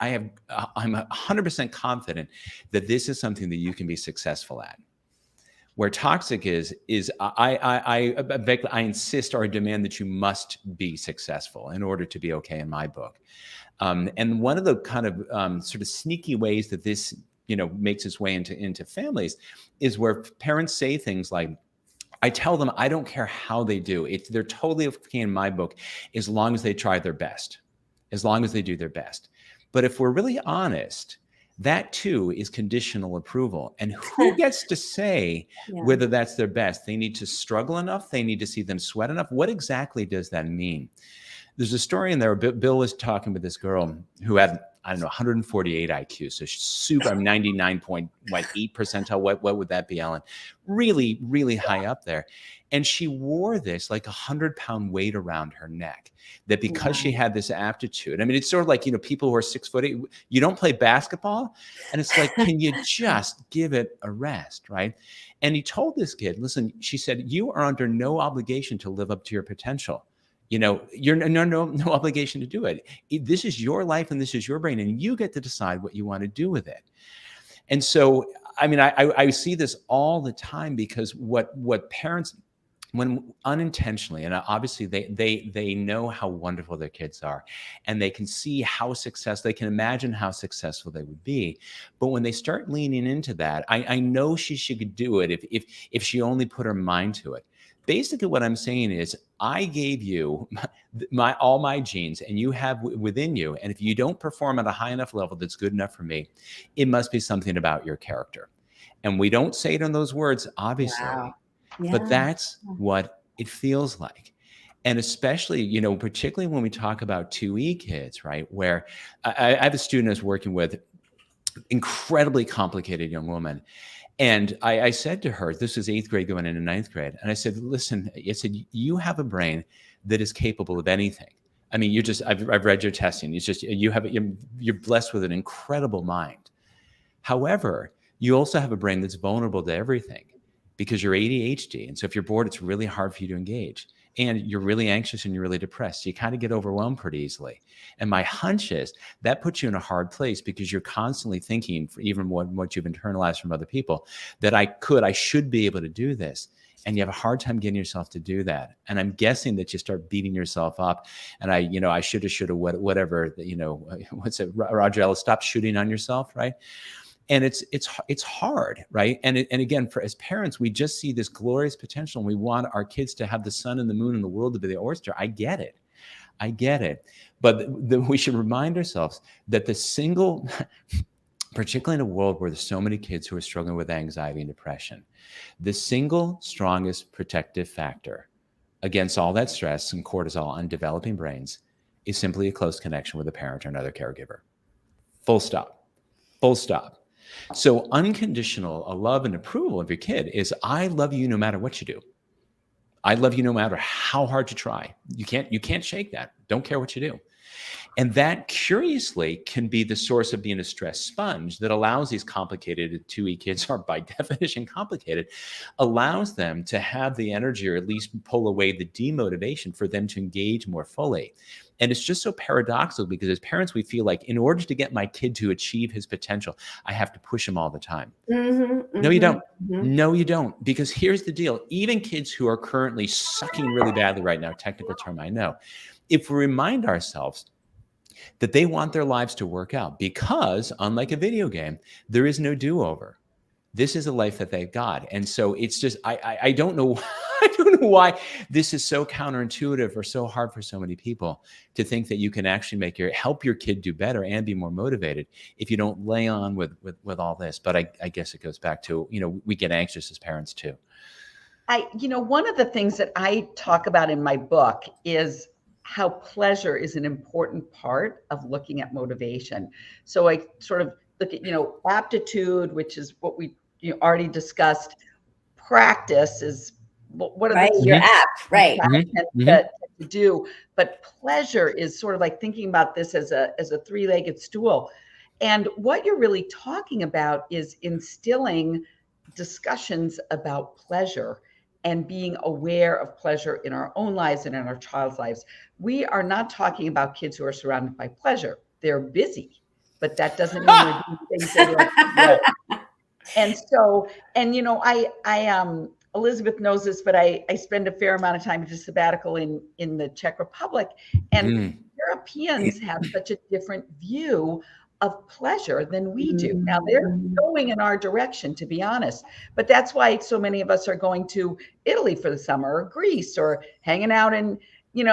100% confident that this is something that you can be successful at. Where toxic is I insist or demand that you must be successful in order to be okay in my book. And one of the kind of sort of sneaky ways that this, you know, makes its way into families is where parents say things like, I tell them, I don't care how they do it. They're totally okay in my book as long as they try their best, as long as they do their best. But if we're really honest, that too is conditional approval. And who gets to say whether that's their best? They need to struggle enough. They need to see them sweat enough. What exactly does that mean? There's a story in there. Bill was talking with this girl who had, I don't know, 148 IQ. So she's super 99.8 percentile. What would that be, Ellen? Really, really high up there. And she wore this like 100-pound weight around her neck, that because she had this aptitude. I mean, it's sort of like, you know, people who are 6'8", you don't play basketball. And it's like, can you just give it a rest, right? And he told this kid, listen, she said, you are under no obligation to live up to your potential. You know, you're no obligation to do it. This is your life and this is your brain, and you get to decide what you want to do with it. And so, I mean, I see this all the time, because what parents, when unintentionally, and obviously they know how wonderful their kids are, and they can see how successful, they can imagine how successful they would be. But when they start leaning into that, I know she could do it if she only put her mind to it. Basically, what I'm saying is, I gave you all my genes, and you have within you. And if you don't perform at a high enough level that's good enough for me, it must be something about your character. And we don't say it in those words, obviously, but that's what it feels like. And especially, you know, particularly when we talk about 2E kids, right? Where I have a student I was working with, incredibly complicated young woman. And I said to her, this was 8th grade going into 9th grade. And I said, listen, I said, you have a brain that is capable of anything. I mean, I've read your testing. It's just, you're blessed with an incredible mind. However, you also have a brain that's vulnerable to everything because you're ADHD. And so if you're bored, it's really hard for you to engage. And you're really anxious and you're really depressed. So you kind of get overwhelmed pretty easily. And my hunch is that puts you in a hard place because you're constantly thinking, for even what you've internalized from other people, that I should be able to do this. And you have a hard time getting yourself to do that. And I'm guessing that you start beating yourself up. And I shoulda, whatever, what's it, Roger Ellis, stop shooting on yourself, right? And it's hard, right? And again, as parents, we just see this glorious potential, and we want our kids to have the sun and the moon and the world to be the oyster. I get it. But we should remind ourselves that particularly in a world where there's so many kids who are struggling with anxiety and depression, the single strongest protective factor against all that stress and cortisol on developing brains is simply a close connection with a parent or another caregiver. Full stop. So unconditional love and approval of your kid is, I love you no matter what you do. I love you no matter how hard you try. You can't shake that. Don't care what you do. And that, curiously, can be the source of being a stress sponge that allows these complicated 2E kids, are by definition complicated, allows them to have the energy, or at least pull away the demotivation for them to engage more fully. And it's just so paradoxical, because as parents, we feel like in order to get my kid to achieve his potential, I have to push him all the time. No, you don't. No, you don't. Because here's the deal. Even kids who are currently sucking really badly right now, technical term I know, if we remind ourselves that they want their lives to work out, because unlike a video game, there is no do-over. This is a life that they've got. And so it's just, I don't know, I don't know why this is so counterintuitive or so hard for so many people to think that you can actually help your kid do better and be more motivated if you don't lay on with all this. But I guess it goes back to, we get anxious as parents too. One of the things that I talk about in my book is how pleasure is an important part of looking at motivation. So I sort of look at, aptitude, which is what we already discussed. Practice is what are right, your app, right? To do. But pleasure is sort of like thinking about this as a three-legged stool. And what you're really talking about is instilling discussions about pleasure and being aware of pleasure in our own lives and in our child's lives. We are not talking about kids who are surrounded by pleasure. They're busy, but that doesn't mean they're doing things they like to do. And so, I Elizabeth knows this, but I spend a fair amount of time as a sabbatical in the Czech Republic, and Europeans have such a different view of pleasure than we do. Now they're going in our direction, to be honest, but that's why so many of us are going to Italy for the summer, or Greece, or hanging out in, in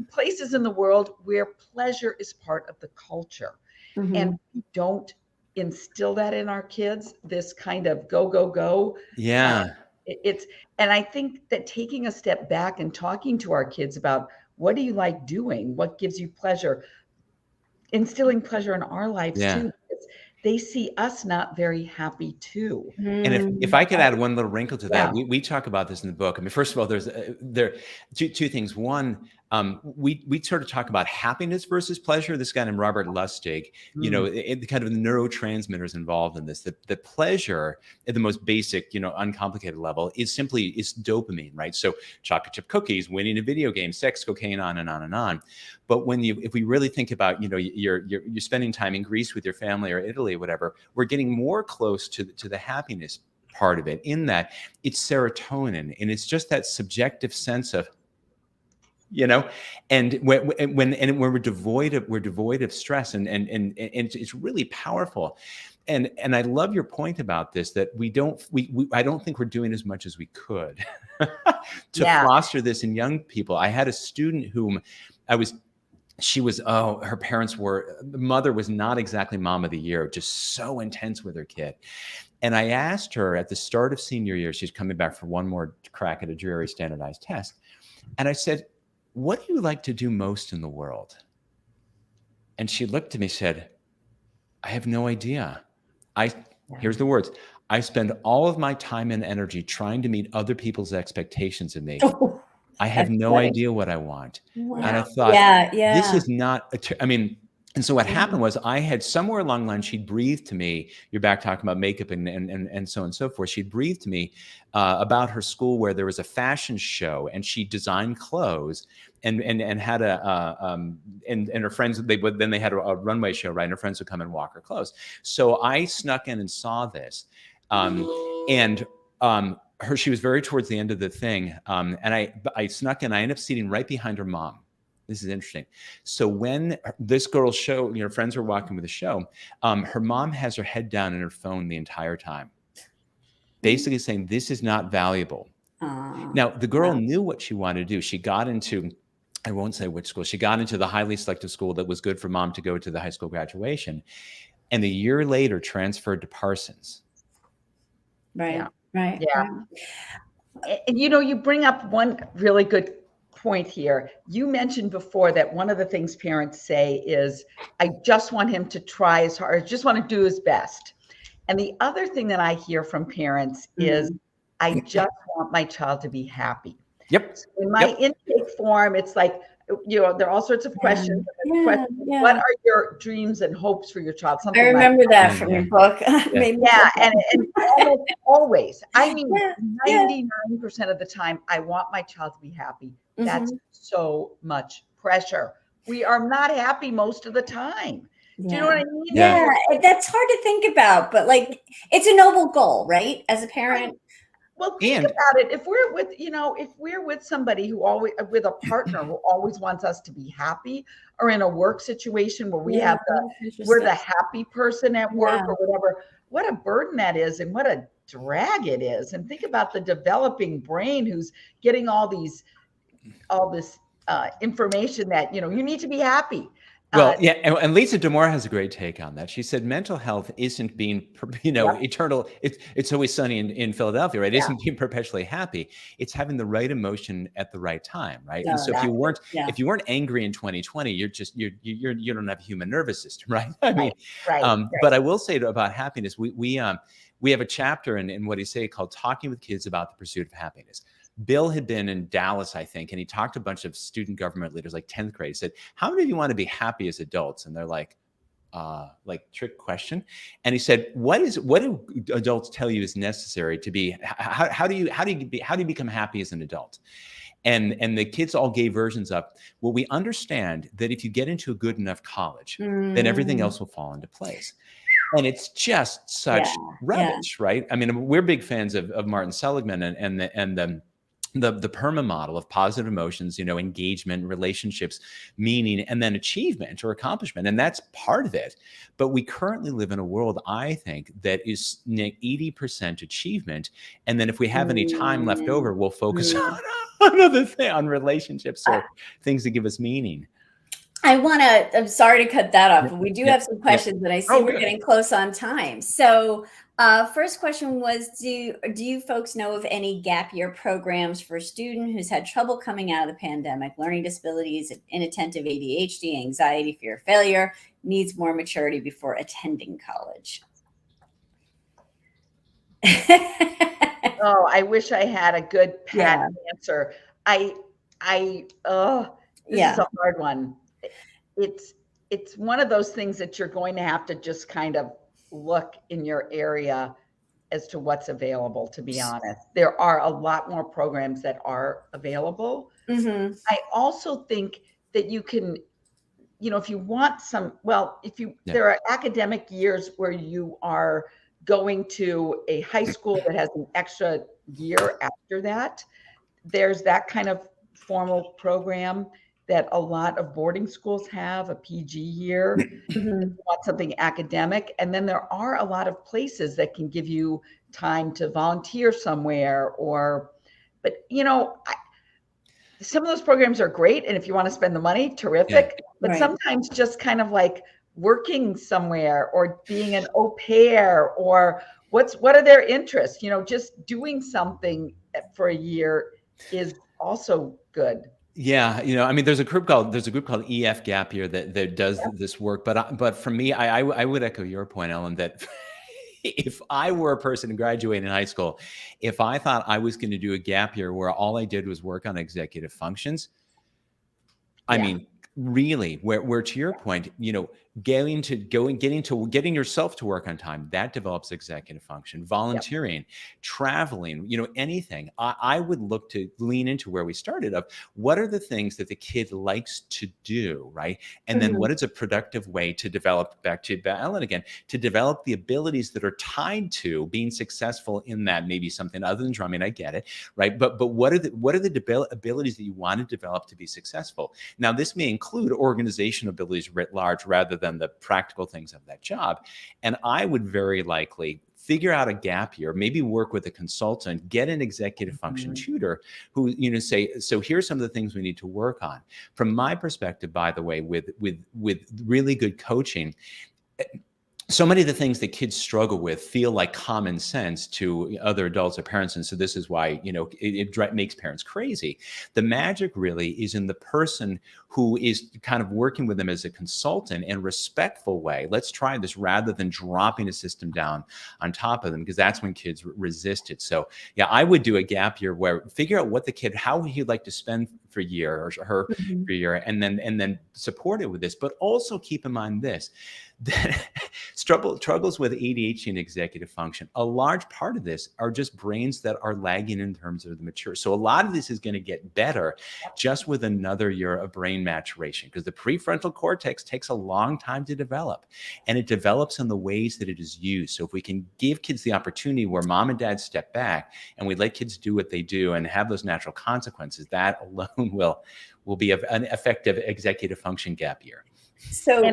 places in the world where pleasure is part of the culture. And we don't instill that in our kids, this kind of go. Yeah. And I think that taking a step back and talking to our kids about, what do you like doing? What gives you pleasure? Instilling pleasure in our lives too, because they see us not very happy too. And if I could add one little wrinkle to that, we talk about this in the book. I mean, first of all, there are two things. One, we sort of talk about happiness versus pleasure. This guy named Robert Lustig, the kind of the neurotransmitters involved in this, the pleasure at the most basic, uncomplicated level is dopamine, right? So chocolate chip cookies, winning a video game, sex, cocaine, on and on and on. But if we really think about, you're spending time in Greece with your family, or Italy, or whatever, we're getting more close to the happiness part of it, in that it's serotonin, and it's just that subjective sense of, and when we're devoid of stress, and it's really powerful. And I love your point about this, that I don't think we're doing as much as we could to foster this in young people. I had a student whom her parents the mother was not exactly mom of the year, just so intense with her kid. And I asked her at the start of senior year, she's coming back for one more crack at a dreary standardized test. And I said, "What do you like to do most in the world?" And she looked at me and said, "I have no idea. Here's the words. I spend all of my time and energy trying to meet other people's expectations of me. I have no idea what I want." Wow. And I thought, this is not, and so what happened was, I had somewhere along the line, she'd breathed to me, you're back talking about makeup and so on and so forth. She'd breathed to me about her school, where there was a fashion show, and she designed clothes and had and her friends, they had a runway show, right? And her friends would come and walk her clothes. So I snuck in and saw this. She was very towards the end of the thing. And I snuck in, I ended up sitting right behind her mom. This is interesting. So when this girl's show, friends were walking with the show, her mom has her head down in her phone the entire time, basically saying, this is not valuable. Now, the girl knew what she wanted to do. She got into, I won't say which school, she got into the highly selective school that was good for mom to go to the high school graduation. And a year later transferred to Parsons. Right. Yeah. Right. Yeah. And you bring up one really good point here. You mentioned before that one of the things parents say is, I just want him to try as hard, I just want to do his best. And the other thing that I hear from parents is, I just want my child to be happy. Yep. So in my intake form, it's like, there are all sorts of questions. What are your dreams and hopes for your child? I remember that from your book. And always, I mean, 99% of the time, I want my child to be happy. That's so much pressure. We are not happy most of the time. Do you know what I mean? Yeah, that's hard to think about, but like, it's a noble goal, right? As a parent. Well, think about it. If we're with somebody who always, with a partner who always wants us to be happy, or in a work situation where we're the happy person at work or whatever, what a burden that is, and what a drag it is. And think about the developing brain who's getting all this information that, you need to be happy. Well, and Lisa D'Amour has a great take on that. She said mental health isn't being, eternal. It's always sunny in Philadelphia, right? It isn't being perpetually happy. It's having the right emotion at the right time, right? And so if you weren't angry in 2020, you don't have a human nervous system, right? I mean, but I will say about happiness, we have a chapter in What Do You Say called "Talking with Kids About the Pursuit of Happiness." Bill had been in Dallas, I think, and he talked to a bunch of student government leaders, like 10th grade. He said, "How many of you want to be happy as adults?" And they're like trick question. And he said, what do adults tell you is necessary to be, how do you become happy as an adult? And the kids all gave versions of, well, we understand that if you get into a good enough college, then everything else will fall into place. And it's just such rubbish, right? I mean, we're big fans of Martin Seligman and the PERMA model of positive emotions, engagement, relationships, meaning, and then achievement or accomplishment. And that's part of it. But we currently live in a world, I think, that is 80% achievement. And then if we have any time left over, we'll focus on another thing, on relationships or things that give us meaning. I'm sorry to cut that off, but we do have some questions, but I see we're getting close on time. So first question was, do you folks know of any gap year programs for a student who's had trouble coming out of the pandemic, learning disabilities, inattentive ADHD, anxiety, fear of failure, needs more maturity before attending college? Oh, I wish I had a good pat answer. This is a hard one. It's one of those things that you're going to have to just kind of look in your area as to what's available, to be honest. There are a lot more programs that are available. I also think that you can, if you want there are academic years where you are going to a high school that has an extra year after that. There's that kind of formal program that a lot of boarding schools have, a PG year, if you want something academic. And then there are a lot of places that can give you time to volunteer somewhere but some of those programs are great. And if you want to spend the money, terrific. But sometimes just kind of like working somewhere or being an au pair or what are their interests? Just doing something for a year is also good. Yeah, I mean, there's a group called EF Gap Year that does this work. But for me, I would echo your point, Ellen, that if I were a person graduating high school, if I thought I was going to do a gap year where all I did was work on executive functions, I mean, really, where to your point, getting yourself to work on time, that develops executive function, volunteering, traveling, anything. I would look to lean into where we started of what are the things that the kid likes to do, right? And then what is a productive way to develop, back to Ellen again, to develop the abilities that are tied to being successful in that, maybe something other than drumming, I get it, right? But what are the abilities that you want to develop to be successful? Now, this may include organizational abilities writ large rather than the practical things of that job. And I would very likely figure out a gap year, maybe work with a consultant, get an executive function tutor who, say, so here's some of the things we need to work on. From my perspective, by the way, with really good coaching, so many of the things that kids struggle with feel like common sense to other adults or parents. And so this is why, it makes parents crazy. The magic really is in the person who is kind of working with them as a consultant in a respectful way. Let's try this rather than dropping a system down on top of them, because that's when kids resist it. So yeah, I would do a gap year where figure out what the kid, how he'd like to spend for a year or her for a year, and then support it with this. But also keep in mind this, that struggles with ADHD and executive function, a large part of this are just brains that are lagging in terms of the mature. So a lot of this is going to get better just with another year of brain maturation, because the prefrontal cortex takes a long time to develop, and it develops in the ways that it is used. So if we can give kids the opportunity where mom and dad step back and we let kids do what they do and have those natural consequences, that alone will be an effective executive function gap year. So, yeah,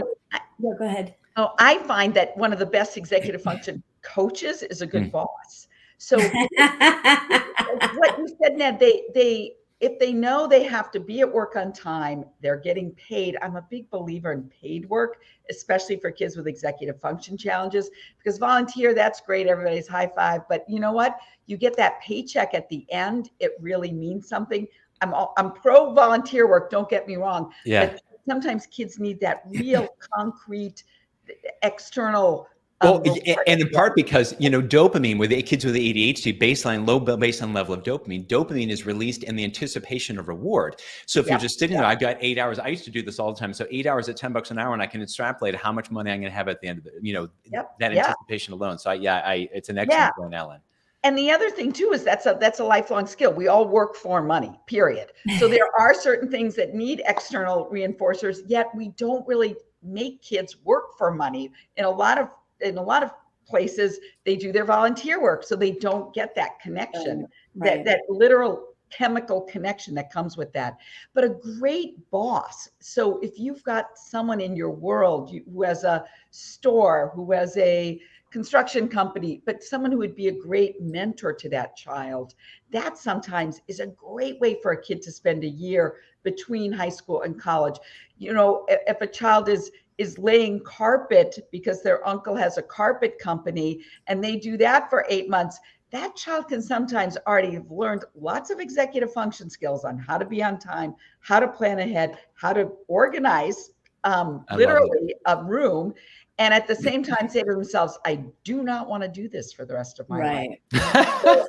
go ahead. Oh, I find that one of the best executive function coaches is a good boss. So what you said, Ned, they if they know they have to be at work on time, they're getting paid. I'm a big believer in paid work, especially for kids with executive function challenges, because volunteer, that's great. Everybody's high five. But you know what? You get that paycheck at the end. It really means something. I'm pro volunteer work. Don't get me wrong. Yeah. But sometimes kids need that real concrete external. Well, and in part because, dopamine with kids with ADHD, low baseline level of dopamine is released in the anticipation of reward. So if you're just sitting there, I've got 8 hours. I used to do this all the time. So 8 hours at $10 an hour, and I can extrapolate how much money I'm going to have at the end of it, that anticipation alone. So it's an excellent point, Ellen. And the other thing too is that's a lifelong skill. We all work for money, period. So there are certain things that need external reinforcers, yet we don't really make kids work for money. In a lot of places, they do their volunteer work, so they don't get that connection, that literal chemical connection that comes with that. But a great boss. So if you've got someone in your world who has a store, who has a construction company, but someone who would be a great mentor to that child, that sometimes is a great way for a kid to spend a year between high school and college. If a child is laying carpet because their uncle has a carpet company and they do that for 8 months, that child can sometimes already have learned lots of executive function skills on how to be on time, how to plan ahead, how to organize literally a room. And at the same time, say to themselves, I do not want to do this for the rest of my life. So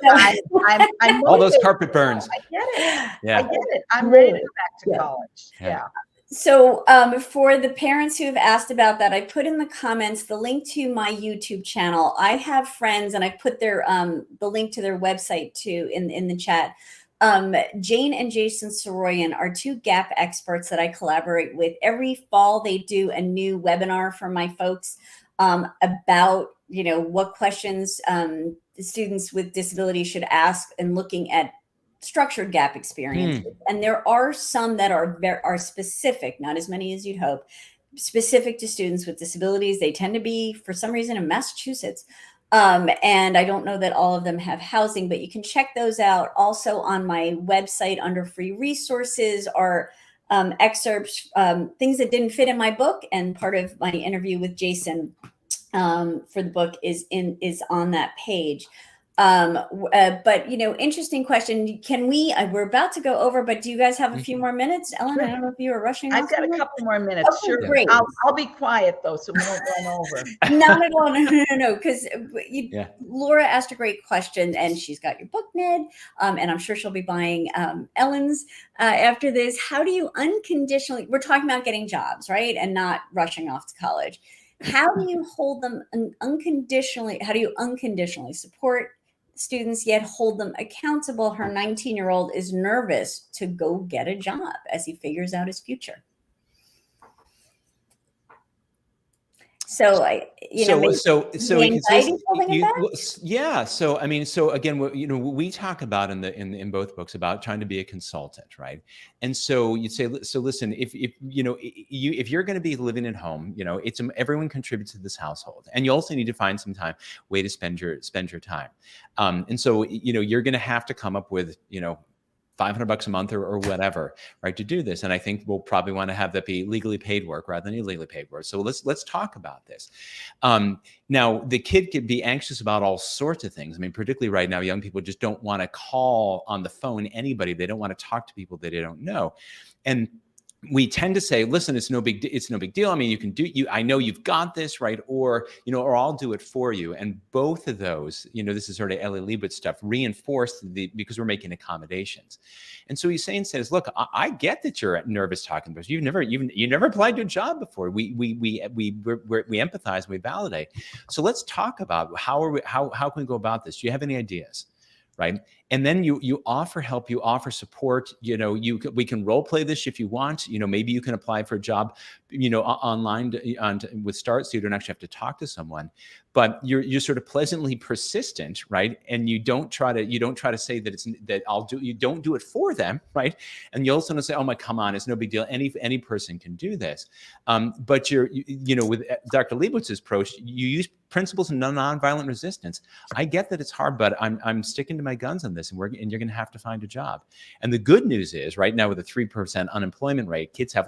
I'm all those carpet burns. I get it. Yeah. I get it. I'm ready to go back to college. Yeah. So for the parents who have asked about that, I put in the comments the link to my YouTube channel. I have friends, and I put their the link to their website too in the chat. Jane and Jason Soroyan are two gap experts that I collaborate with. Every fall, they do a new webinar for my folks about, what questions students with disabilities should ask, and looking at structured gap experiences. And there are some that are specific, not as many as you'd hope, specific to students with disabilities. They tend to be, for some reason, in Massachusetts. And I don't know that all of them have housing, but you can check those out. Also on my website under free resources are excerpts, things that didn't fit in my book. And part of my interview with Jason for the book is on that page. But interesting question. Can we're about to go over, but do you guys have a few more minutes? Ellen, Sure. I don't know if you were rushing. I've got a couple more minutes. Okay, Sure. great. I'll be quiet though, so we don't run over. Not at all. No. Because Laura asked a great question, and she's got your book, Ned, and I'm sure she'll be buying Ellen's after this. How do you unconditionally? We're talking about getting jobs, right, and not rushing off to college. How do you hold them unconditionally? How do you unconditionally support students yet hold them accountable? Her 19-year-old is nervous to go get a job as he figures out his future. So again, we talk about in both books about trying to be a consultant, right? And so you'd say, so listen, if you're going to be living at home, everyone contributes to this household, and you also need to find some way to spend your time. And so you're going to have to come up with $500 a month or whatever, right, to do this. And I think we'll probably want to have that be legally paid work rather than illegally paid work. So let's talk about this. Now, the kid could be anxious about all sorts of things. I mean, particularly right now, young people just don't want to call on the phone anybody. They don't want to talk to people that they don't know. And we tend to say, listen, it's no big deal. I mean, I know you've got this, right? Or, or I'll do it for you. And both of those, this is sort of Ellie Liebowitz stuff, reinforce because we're making accommodations. And so he's saying, look, I get that you're nervous talking about this. You never applied to a job before. We empathize, we validate. So let's talk about how can we go about this? Do you have any ideas? Right. And then you offer help, you offer support, we can role play this if you want, maybe you can apply for a job, online with Start, so you don't actually have to talk to someone, but you're sort of pleasantly persistent, right? And you don't try to say that you don't do it for them, right? And you also don't say, oh my, come on, it's no big deal. Any person can do this. But with Dr. Leibowitz's approach, you use principles of nonviolent resistance. I get that it's hard, but I'm sticking to my guns on this, and you're going to have to find a job. And the good news is, right now with a 3% unemployment rate, kids have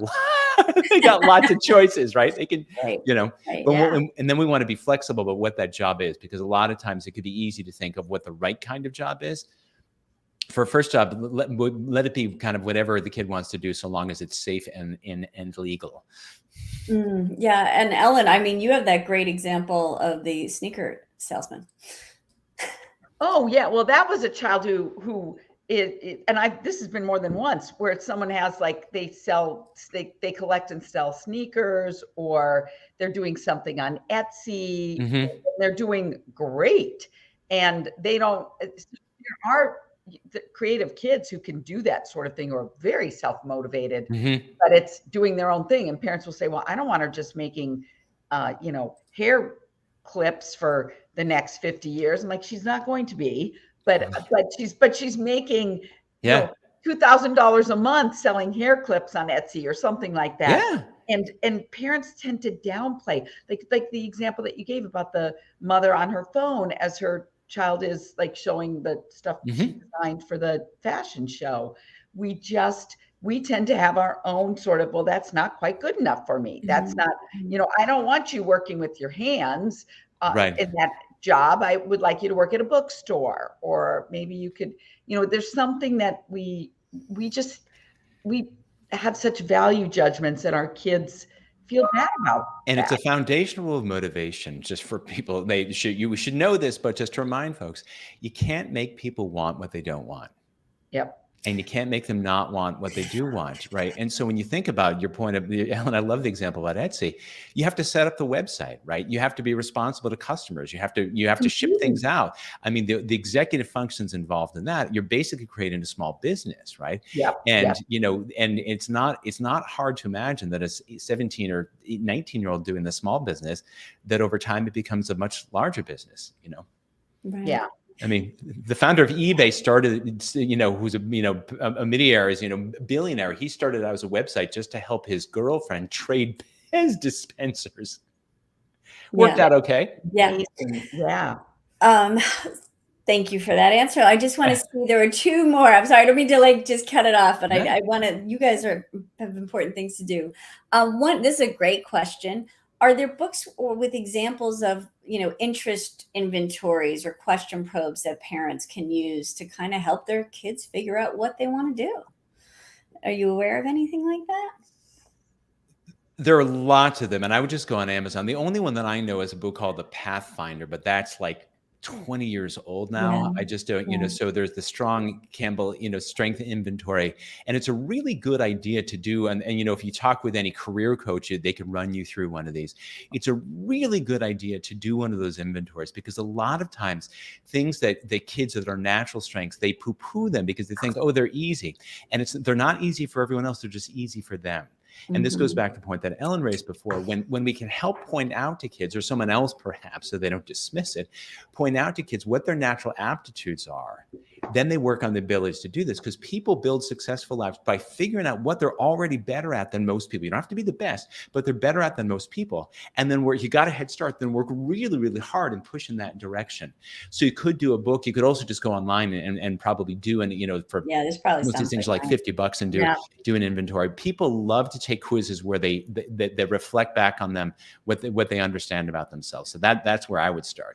they got lots of choices, right? They can, right. And then we want to be flexible about what that job is, because a lot of times it could be easy to think of what the right kind of job is. For a first job, let it be kind of whatever the kid wants to do, so long as it's safe and legal. Yeah. And Ellen, I mean, you have that great example of the sneaker salesman. Oh yeah. Well, that was a child who this has been more than once, where someone has they collect and sell sneakers, or they're doing something on Etsy. Mm-hmm. They're doing great. And there are the creative kids who can do that sort of thing, or are very self-motivated, but it's doing their own thing. And parents will say, well, I don't want her just making, hair clips for the next 50 years. I'm like, she's not going to be, but she's making $2,000 a month selling hair clips on Etsy or something like that. Yeah. And parents tend to downplay, like the example that you gave about the mother on her phone as her child is showing the stuff she designed for the fashion show. We tend to have our own sort of, well, that's not quite good enough for me. That's not, I don't want you working with your hands in that job. I would like you to work at a bookstore, or maybe you could, there's something that we have such value judgments that our kids feel bad about. And it's a foundational rule of motivation, just for people. We should know this, but just to remind folks, you can't make people want what they don't want. Yep. And you can't make them not want what they do want, right? And so when you think about your point of, Ellen, I love the example about Etsy. You have to set up the website, right? You have to be responsible to customers. You have to ship things out. I mean, the executive functions involved in that, you're basically creating a small business, right? Yeah. And and it's not hard to imagine that a 17 or 19-year-old doing the small business, that over time it becomes a much larger business, Right. Yeah. I mean, the founder of eBay started, who's a million, billionaire. He started out as a website just to help his girlfriend trade Pez dispensers. Worked out okay. Yeah. Yeah. Thank you for that answer. I just want to see, there were two more. I'm sorry, I don't mean to just cut it off, but I want to, you guys have important things to do. This is a great question. Are there books with examples of, interest inventories or question probes that parents can use to kind of help their kids figure out what they want to do? Are you aware of anything like that? There are lots of them, and I would just go on Amazon. The only one that I know is a book called The Pathfinder, but that's 20 years old now. I just don't, so there's the Strong Campbell, strength inventory, and it's a really good idea to do. And if you talk with any career coach, they can run you through one of these. It's a really good idea to do one of those inventories, because a lot of times things that the kids that are natural strengths, they poo-poo them because they think, oh, they're easy. And they're not easy for everyone else. They're just easy for them. And this goes back to the point that Ellen raised before, when we can help point out to kids, or someone else perhaps, so they don't dismiss it, point out to kids what their natural aptitudes are, then they work on the abilities to do this, because people build successful lives by figuring out what they're already better at than most people. You don't have to be the best, but they're better at than most people. And then where you got a head start, then work really, really hard and push in that direction. So you could do a book. You could also just go online and probably do for there's probably most of these things like $50 and do an inventory. People love to take quizzes where they reflect back on them what they understand about themselves. So that's where I would start.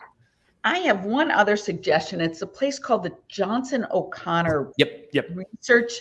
I have one other suggestion. It's a place called the Johnson O'Connor Yep. Research,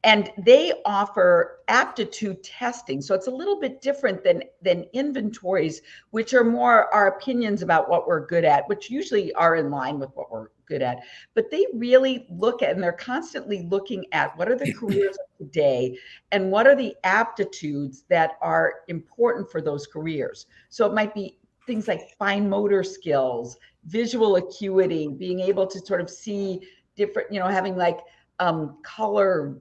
and they offer aptitude testing. So it's a little bit different than inventories, which are more our opinions about what we're good at, which usually are in line with what we're good at. But they really look at, and they're constantly looking at, what are the careers of today and what are the aptitudes that are important for those careers. So it might be things like fine motor skills, visual acuity, being able to sort of see different, having like color.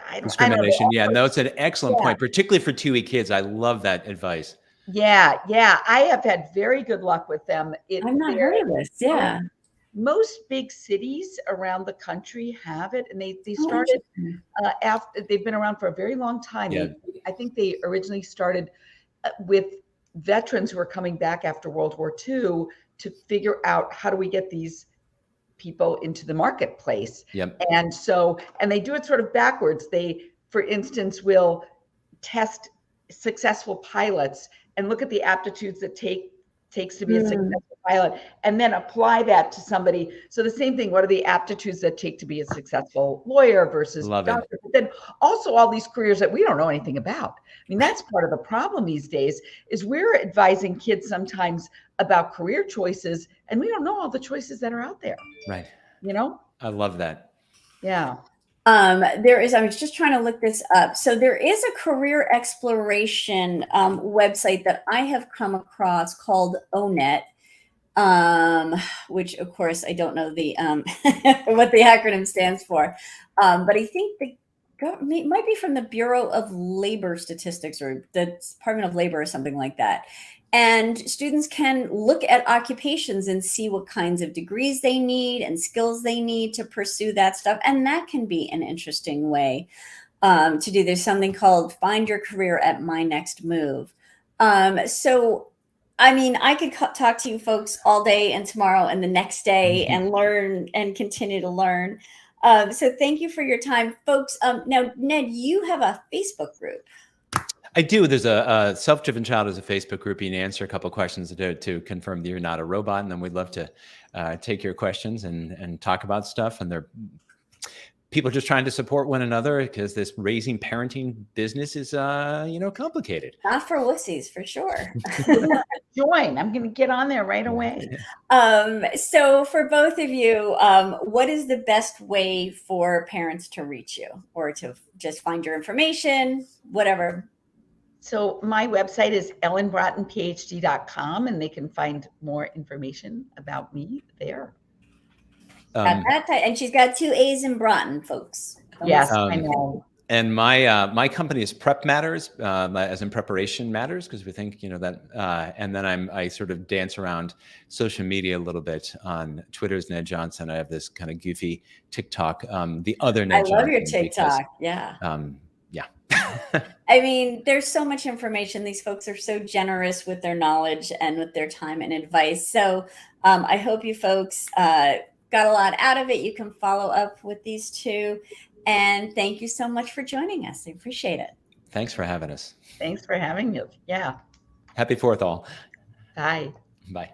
I don't Discrimination. know. Yeah, no, it's an excellent Yeah. point, particularly for 2E kids. I love that advice. Yeah. I have had very good luck with them. I've not heard of this. Yeah. Most big cities around the country have it, and they Oh, started interesting. after they've been around for a very long time. Yeah. I think they originally started with veterans who are coming back after World War II to figure out, how do we get these people into the marketplace? Yep. And they do it sort of backwards. They, for instance, will test successful pilots and look at the aptitudes that takes to be a successful pilot, and then apply that to somebody. So the same thing, what are the aptitudes that take to be a successful lawyer versus doctor? But then also all these careers that we don't know anything about. I mean, that's part of the problem these days, is we're advising kids sometimes about career choices, and we don't know all the choices that are out there. Right. I love that. Yeah. There is, I was just trying to look this up. So there is a career exploration website that I have come across called ONET, which of course I don't know the what the acronym stands for, but I think the government might be from the Bureau of Labor Statistics or the Department of Labor or something like that. And students can look at occupations and see what kinds of degrees they need and skills they need to pursue that stuff. And that can be an interesting way to do. There's something called Find Your Career at My Next Move. So, I mean, I could talk to you folks all day and tomorrow and the next day and learn and continue to learn. So thank you for your time, folks. Now, Ned, you have a Facebook group. I do. There's a Self-Driven Child is a Facebook group. You can answer a couple of questions to confirm that you're not a robot. And then we'd love to take your questions and talk about stuff. And they're people just trying to support one another, because this raising parenting business is, complicated. Not for wussies, for sure. Join. I'm going to get on there right away. So for both of you, what is the best way for parents to reach you or to just find your information, whatever? So my website is ellenbraatenphd.com, and they can find more information about me there. At that time, and she's got 2 A's in Braaten, folks. Yes, I know. And my company is PrepMatters, as in preparation matters, because we think that. And then I sort of dance around social media a little bit. On Twitter's Ned Johnson. I have this kind of goofy TikTok. The other Ned Johnson. I love your TikTok. Yeah. I mean, there's so much information. These folks are so generous with their knowledge and with their time and advice. So I hope you folks got a lot out of it. You can follow up with these two. And thank you so much for joining us. I appreciate it. Thanks for having us. Thanks for having me. Yeah. Happy 4th all. Bye. Bye.